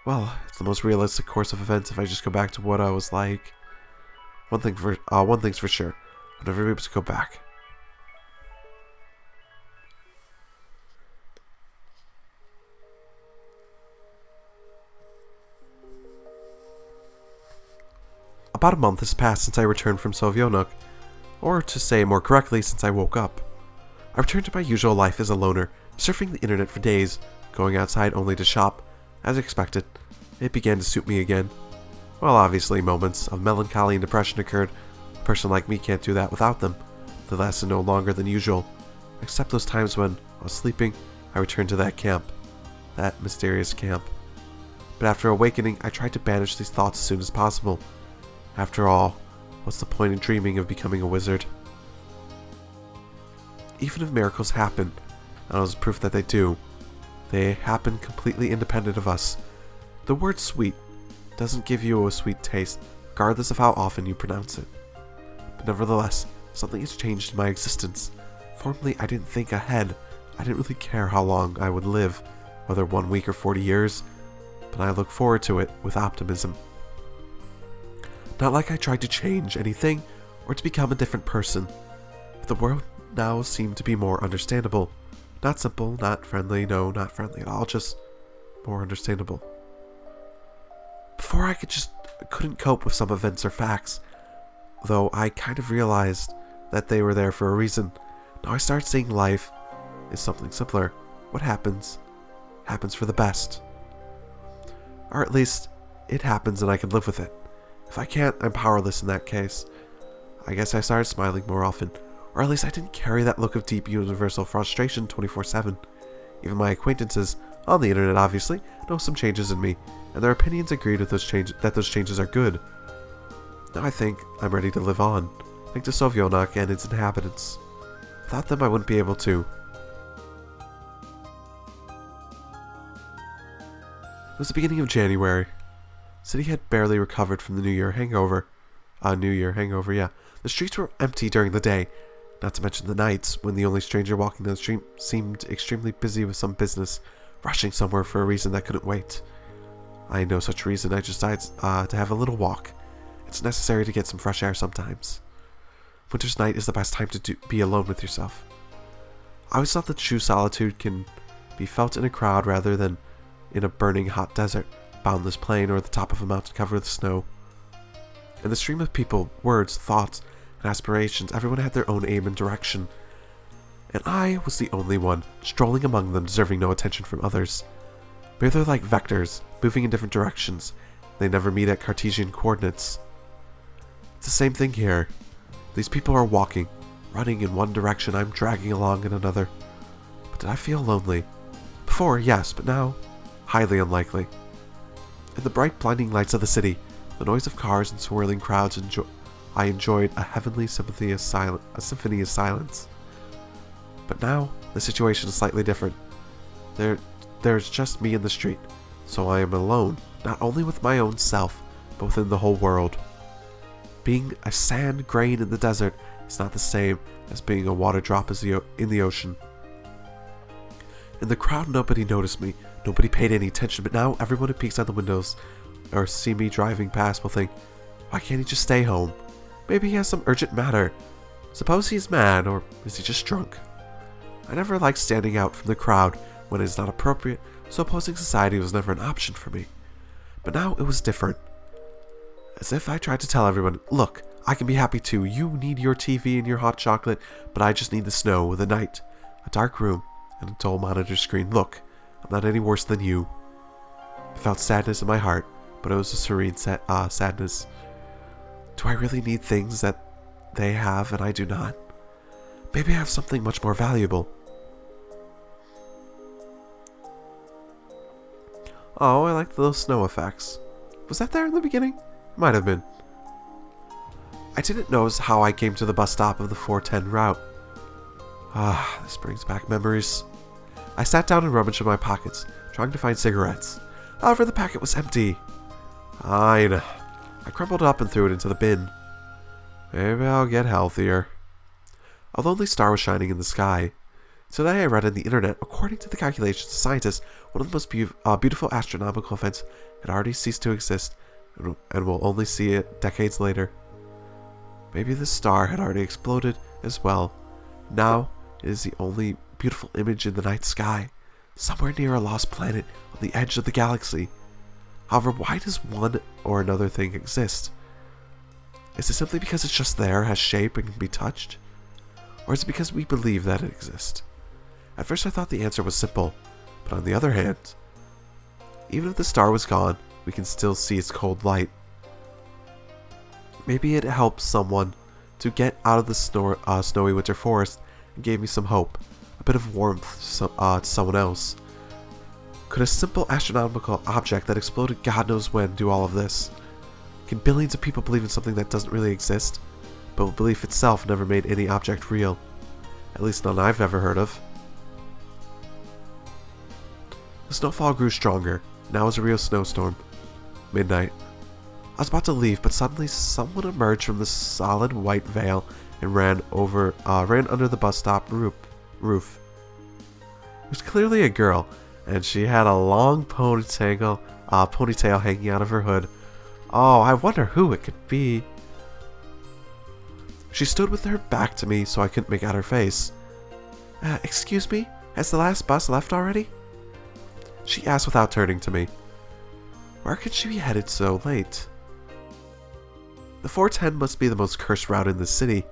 [SPEAKER 1] Well, it's the most realistic course of events if I just go back to what I was like. One thing's for sure. I'll never be able to go back. About a month has passed since I returned from Semyon, or to say more correctly, since I woke up. I returned to my usual life as a loner, surfing the internet for days, going outside only to shop. As expected, it began to suit me again. While obviously moments of melancholy and depression occurred, a person like me can't do that without them. They lasted no longer than usual, except those times when I was sleeping, I returned to that camp. That mysterious camp. But after awakening, I tried to banish these thoughts as soon as possible. After all, what's the point in dreaming of becoming a wizard? Even if miracles happen, and as proof that they do, they happen completely independent of us. The word sweet doesn't give you a sweet taste, regardless of how often you pronounce it. But nevertheless, something has changed in my existence. Formerly, I didn't think ahead. I didn't really care how long I would live, whether 1 week or 40 years, but I look forward to it with optimism. Not like I tried to change anything, or to become a different person. The world now seemed to be more understandable. Not simple, not friendly, no, not friendly at all, just more understandable. Before I couldn't cope with some events or facts, though I kind of realized that they were there for a reason. Now I started seeing life as something simpler, what happens for the best. Or at least, it happens and I can live with it. If I can't, I'm powerless in that case. I guess I started smiling more often, or at least I didn't carry that look of deep universal frustration 24/7. Even my acquaintances, on the internet obviously, know some changes in me, and their opinions agreed with that those changes are good. Now I think I'm ready to live on, thanks to Semyon and its inhabitants. Without them I wouldn't be able to. It was the beginning of January. The city had barely recovered from the New Year hangover, yeah. The streets were empty during the day, not to mention the nights, when the only stranger walking down the street seemed extremely busy with some business, rushing somewhere for a reason that couldn't wait. I had no such reason, I just decided to have a little walk. It's necessary to get some fresh air sometimes. Winter's night is the best time to be alone with yourself. I always thought that true solitude can be felt in a crowd rather than in a burning hot desert, boundless plain, or at the top of a mountain covered with snow. In the stream of people, words, thoughts, and aspirations, everyone had their own aim and direction, and I was the only one strolling among them, deserving no attention from others. But they're like vectors, moving in different directions. They never meet at Cartesian coordinates. It's the same thing here. These people are walking, running in one direction, I'm dragging along in another. But did I feel lonely? Before, yes, but now, highly unlikely. In the bright, blinding lights of the city, the noise of cars and swirling crowds, I enjoyed a heavenly symphony of silence. But now, the situation is slightly different. There's just me in the street, so I am alone, not only with my own self, but within the whole world. Being a sand grain in the desert is not the same as being a water drop in the ocean. In the crowd, nobody noticed me, nobody paid any attention, but now everyone who peeks out the windows or see me driving past will think, why can't he just stay home? Maybe he has some urgent matter. Suppose he's mad, or is he just drunk? I never liked standing out from the crowd when it is not appropriate, so opposing society was never an option for me. But now it was different. As if I tried to tell everyone, look, I can be happy too. You need your TV and your hot chocolate, but I just need the snow, the night, a dark room, and a dull monitor screen. Look, I'm not any worse than you. I felt sadness in my heart, but it was a serene sadness. Do I really need things that they have and I do not? Maybe I have something much more valuable. Oh, I like those snow effects. Was that there in the beginning? Might have been. I didn't notice how I came to the bus stop of the 410 route. This brings back memories. I sat down and rummaged in my pockets, trying to find cigarettes. However, the packet was empty. Fine. I crumpled it up and threw it into the bin. Maybe I'll get healthier. A lonely star was shining in the sky. Today I read on the internet, according to the calculations of scientists, one of the most beautiful astronomical events had already ceased to exist, and we'll only see it decades later. Maybe the star had already exploded as well. Now it is the only beautiful image in the night sky, somewhere near a lost planet on the edge of the galaxy. However, why does one or another thing exist? Is it simply because it's just there, has shape, and can be touched? Or is it because we believe that it exists? At first I thought the answer was simple, but on the other hand, even if the star was gone, we can still see its cold light. Maybe it helped someone to get out of the snowy winter forest and gave me some hope, a bit of warmth to someone else. Could a simple astronomical object that exploded God knows when do all of this? Can billions of people believe in something that doesn't really exist, but belief itself never made any object real? At least none I've ever heard of. The snowfall grew stronger. Now it was a real snowstorm. Midnight. I was about to leave, but suddenly someone emerged from the solid white veil and ran under the bus stop roof. It was clearly a girl, and she had a long ponytail hanging out of her hood. Oh, I wonder who it could be. She stood with her back to me, so I couldn't make out her face. Excuse me? Has the last bus left already? She asked without turning to me. Where could she be headed so late? The 410 must be the most cursed route in the city.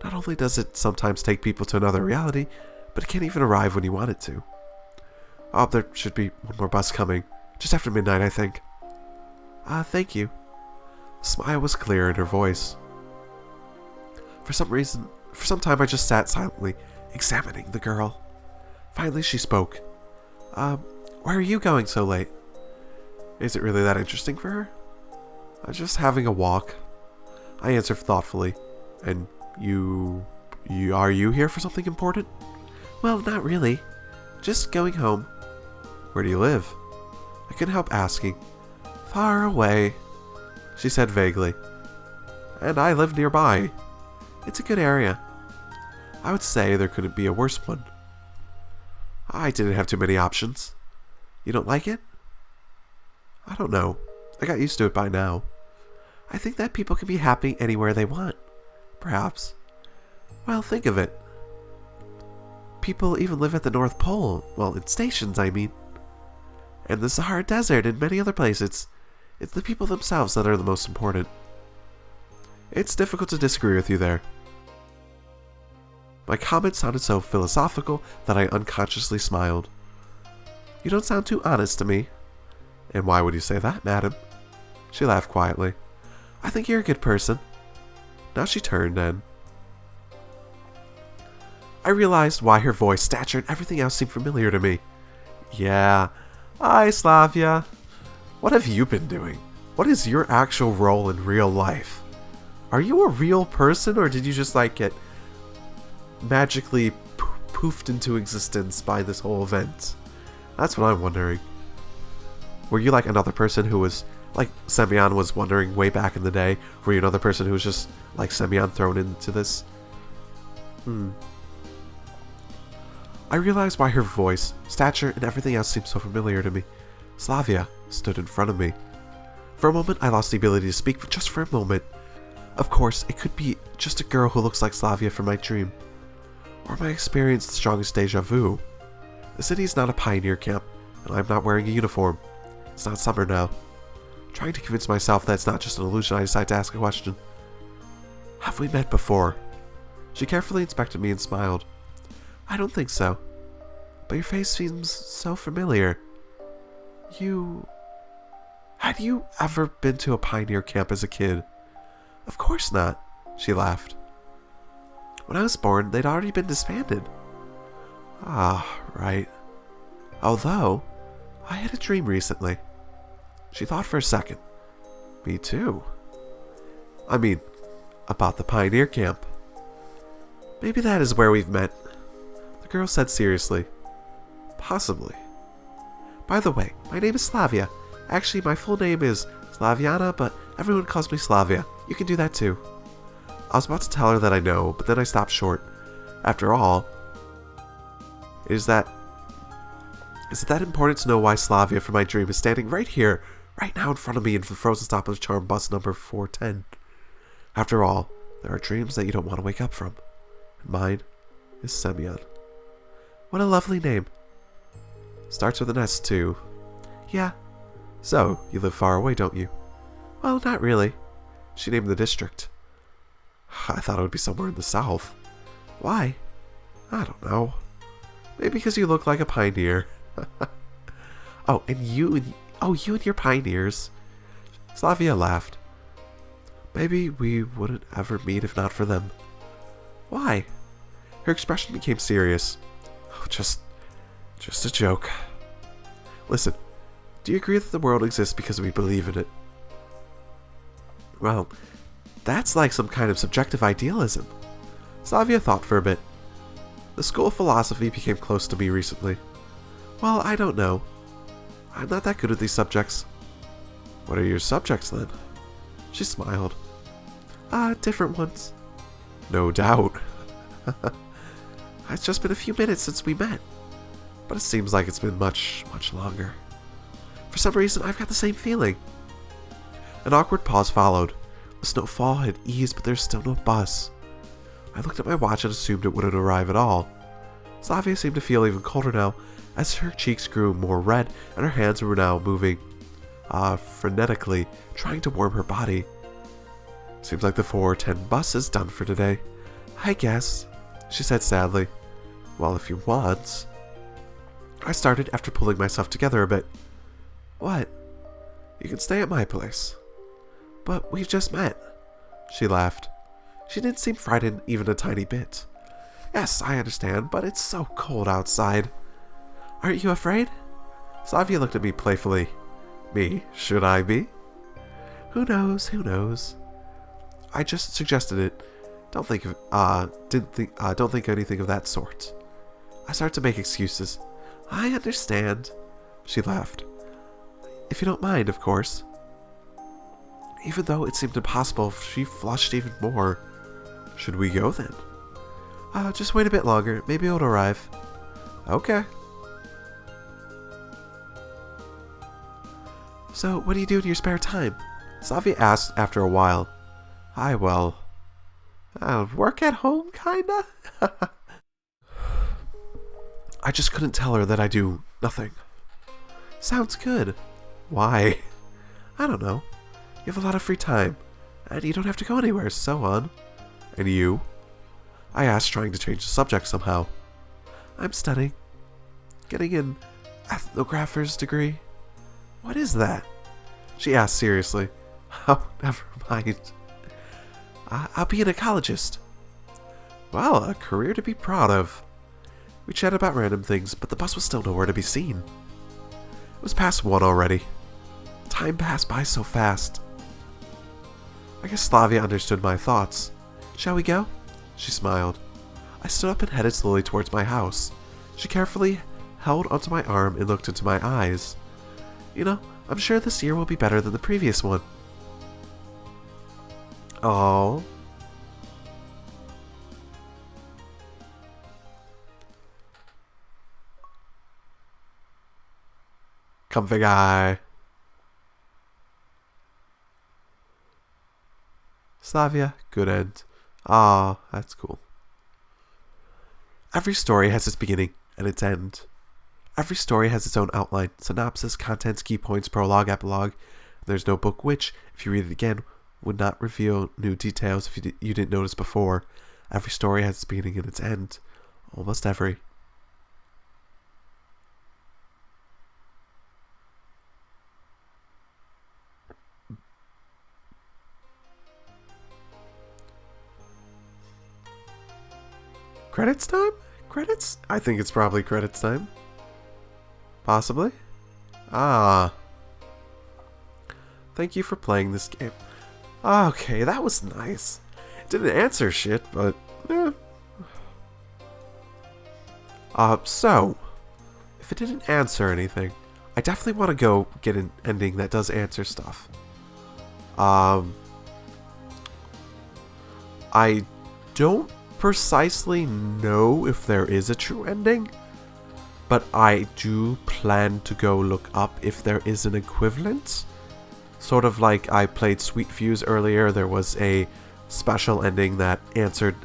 [SPEAKER 1] Not only does it sometimes take people to another reality, but it can't even arrive when you want it to. Oh, there should be one more bus coming. Just after midnight, I think. Thank you. The smile was clear in her voice. For some time I just sat silently, examining the girl. Finally she spoke. Where are you going so late? Is it really that interesting for her? Just having a walk. I answered thoughtfully. And are you here for something important? Well, not really. Just going home. Where do you live? I couldn't help asking. Far away, she said vaguely. And I live nearby. It's a good area. I would say there couldn't be a worse one. I didn't have too many options. You don't like it? I don't know. I got used to it by now. I think that people can be happy anywhere they want. Perhaps. Well, think of it. People even live at the North Pole. Well, in stations, I mean. And the Sahara Desert and many other places. It's the people themselves that are the most important. It's difficult to disagree with you there. My comment sounded so philosophical that I unconsciously smiled. You don't sound too honest to me. And why would you say that, madam? She laughed quietly. I think you're a good person. Now she turned and... I realized why her voice, stature, and everything else seemed familiar to me. Yeah. Hi, SLAVYA. What have you been doing? What is your actual role in real life? Are you a real person, or did you just, get magically poofed into existence by this whole event? That's what I'm wondering. Were you like another person who was, like Semyon was wondering way back in the day? Were you another person who was just, like Semyon, thrown into this? I realized why her voice, stature, and everything else seemed so familiar to me. SLAVYA stood in front of me. For a moment, I lost the ability to speak, but just for a moment. Of course, it could be just a girl who looks like SLAVYA from my dream. Or my experience the strongest deja vu. The city is not a pioneer camp, and I'm not wearing a uniform. It's not summer now. Trying to convince myself that it's not just an illusion, I decided to ask a question. Have we met before? She carefully inspected me and smiled. I don't think so. But your face seems so familiar. Had you ever been to a pioneer camp as a kid? Of course not, she laughed. When I was born, they'd already been disbanded. Ah, right. Although, I had a dream recently. She thought for a second. Me too. I mean, about the pioneer camp. Maybe that is where we've met. The girl said seriously. Possibly. By the way, my name is SLAVYA. Actually, my full name is Slavyana, but everyone calls me SLAVYA. You can do that too. I was about to tell her that I know, but then I stopped short. After all, is it that important to know why SLAVYA from my dream is standing right here, right now in front of me in the frozen stop of charm bus number 410? After all, there are dreams that you don't want to wake up from. And mine is Semyon. What a lovely name. Starts with an S too. Yeah. So, you live far away, don't you? Well, not really. She named the district. I thought it would be somewhere in the south. Why? I don't know. Maybe because you look like a pioneer. Oh, and you and your pioneers. SLAVYA laughed. Maybe we wouldn't ever meet if not for them. Why? Her expression became serious. Oh, just a joke. Listen, do you agree that the world exists because we believe in it? Well, that's like some kind of subjective idealism. SLAVYA thought for a bit. The school of philosophy became close to me recently. Well, I don't know. I'm not that good at these subjects. What are your subjects then? She smiled. Different ones. No doubt. It's just been a few minutes since we met. But it seems like it's been much, much longer. For some reason, I've got the same feeling. An awkward pause followed. The snowfall had eased, but there's still no bus. I looked at my watch and assumed it wouldn't arrive at all. SLAVYA seemed to feel even colder now, as her cheeks grew more red and her hands were now moving, frenetically, trying to warm her body. Seems like the 4:10 bus is done for today. I guess, she said sadly. Well, if you want. I started after pulling myself together a bit. What? You can stay at my place. But we've just met. She laughed. She didn't seem frightened even a tiny bit. Yes, I understand, but it's so cold outside. Aren't you afraid? SLAVYA looked at me playfully. Me? Should I be? Who knows? Who knows? I just suggested it. Don't think anything of that sort. I started to make excuses. I understand. She laughed. If you don't mind, of course. Even though it seemed impossible, she flushed even more. Should we go then? Just wait a bit longer. Maybe it'll arrive. Okay. So, what do you do in your spare time? SLAVYA asked after a while. I'll work at home, kinda? I just couldn't tell her that I do nothing. Sounds good. Why? I don't know. You have a lot of free time, and you don't have to go anywhere, so on. And you? I asked, trying to change the subject somehow. I'm studying. Getting an ethnographer's degree. What is that? She asked seriously. Oh, never mind. I'll be an ecologist. Well, a career to be proud of. We chatted about random things, but the bus was still nowhere to be seen. It was past 1 already. Time passed by so fast. I guess SLAVYA understood my thoughts. Shall we go? She smiled. I stood up and headed slowly towards my house. She carefully held onto my arm and looked into my eyes. You know, I'm sure this year will be better than the previous one. Oh. Comfy guy. SLAVYA, good end. Ah, that's cool. Every story has its beginning and its end. Every story has its own outline, synopsis, contents, key points, prologue, epilogue. There's no book which, if you read it again, would not reveal new details if you didn't notice before. Every story has its beginning and its end. Almost every. Credits time? Credits? I think it's probably credits time. Possibly? Ah. Thank you for playing this game. Okay, that was nice. It didn't answer shit, but eh. So, if it didn't answer anything, I definitely want to go get an ending that does answer stuff. I don't precisely know if there is a true ending, but I do plan to go look up if there is an equivalent. Sort of like I played Sweet Fuse earlier, there was a special ending that answered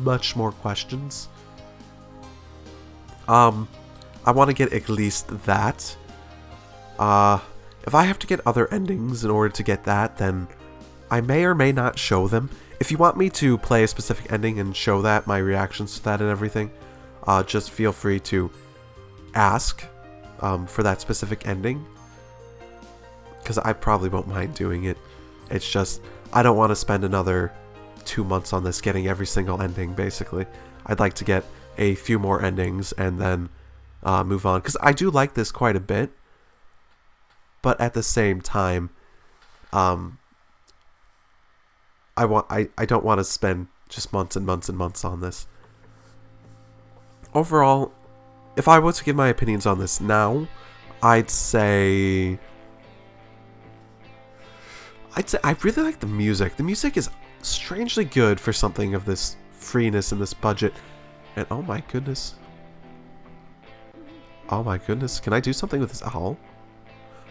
[SPEAKER 1] much more questions. I want to get at least that. If I have to get other endings in order to get that, then I may or may not show them. If you want me to play a specific ending and show that, my reactions to that and everything, just feel free to ask for that specific ending. Because I probably won't mind doing it. It's just, I don't want to spend another 2 months on this getting every single ending, basically. I'd like to get a few more endings and then move on. Because I do like this quite a bit. But at the same time, I don't want to spend just months and months and months on this. Overall, if I was to give my opinions on this now, I'd say I really like the music. The music is strangely good for something of this freeness and this budget. And oh my goodness. Oh my goodness. Can I do something with this owl?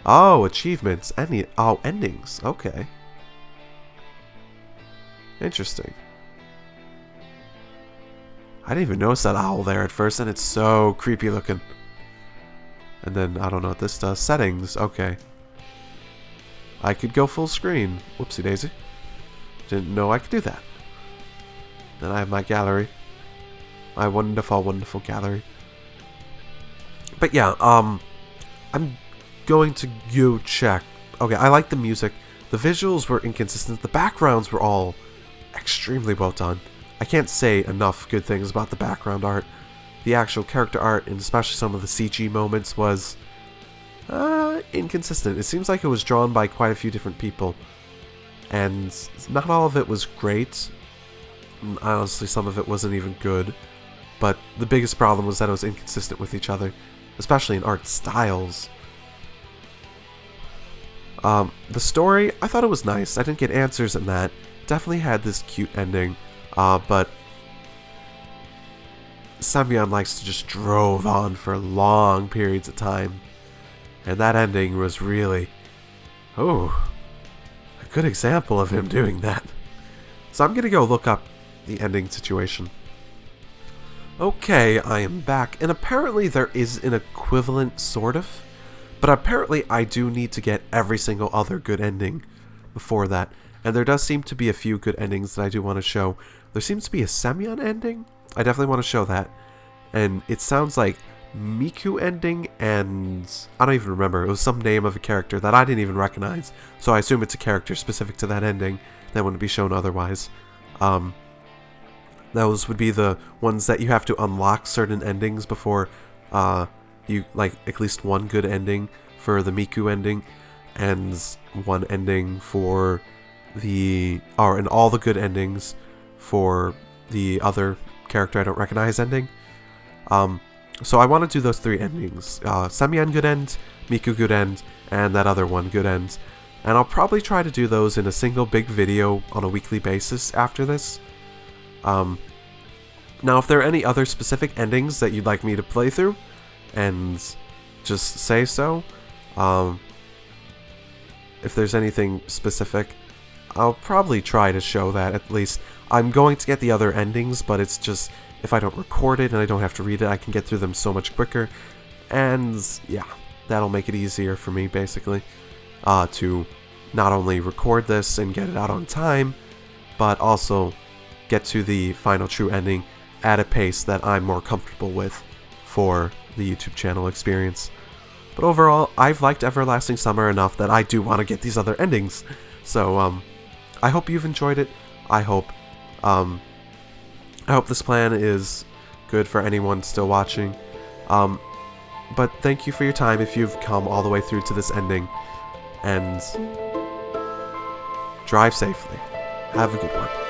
[SPEAKER 1] Oh, achievements. Endings. Okay. Interesting. I didn't even notice that owl there at first, and it's so creepy looking. And then, I don't know what this does. Settings. Okay. I could go full screen. Whoopsie daisy. Didn't know I could do that. Then I have my gallery. My wonderful, wonderful gallery. But yeah, I'm going to go check. Okay, I like the music. The visuals were inconsistent. The backgrounds were all extremely well done. I can't say enough good things about the background art. The actual character art, and especially some of the CG moments, was inconsistent. It seems like it was drawn by quite a few different people, and not all of it was great. Honestly, some of it wasn't even good, but the biggest problem was that it was inconsistent with each other, especially in art styles. The story, I thought it was nice. I didn't get answers in that. Definitely had this cute ending, but Semyon likes to just drove on for long periods of time, and that ending was really, a good example of him doing that. So I'm gonna go look up the ending situation. Okay, I am back, and apparently there is an equivalent, sort of, but apparently I do need to get every single other good ending before that, and there does seem to be a few good endings that I do want to show. There seems to be a Semyon ending. I definitely want to show that, and it sounds like Miku ending, and I don't even remember. It was some name of a character that I didn't even recognize, so I assume it's a character specific to that ending that wouldn't be shown otherwise. Those would be the ones that you have to unlock certain endings before you, like, at least one good ending for the Miku ending, and one ending for and all the good endings for the other character I don't recognize ending. So I want to do those three endings. Semyon good end, Miku good end, and that other one good end. And I'll probably try to do those in a single big video on a weekly basis after this. Now, if there are any other specific endings that you'd like me to play through, and just say so. If there's anything specific, I'll probably try to show that at least. I'm going to get the other endings, but it's just, if I don't record it and I don't have to read it, I can get through them so much quicker. And yeah, that'll make it easier for me, basically, to not only record this and get it out on time, but also get to the final true ending at a pace that I'm more comfortable with for the YouTube channel experience. But overall, I've liked Everlasting Summer enough that I do want to get these other endings. So, I hope you've enjoyed it. I hope this plan is good for anyone still watching. But thank you for your time if you've come all the way through to this ending. And drive safely. Have a good one.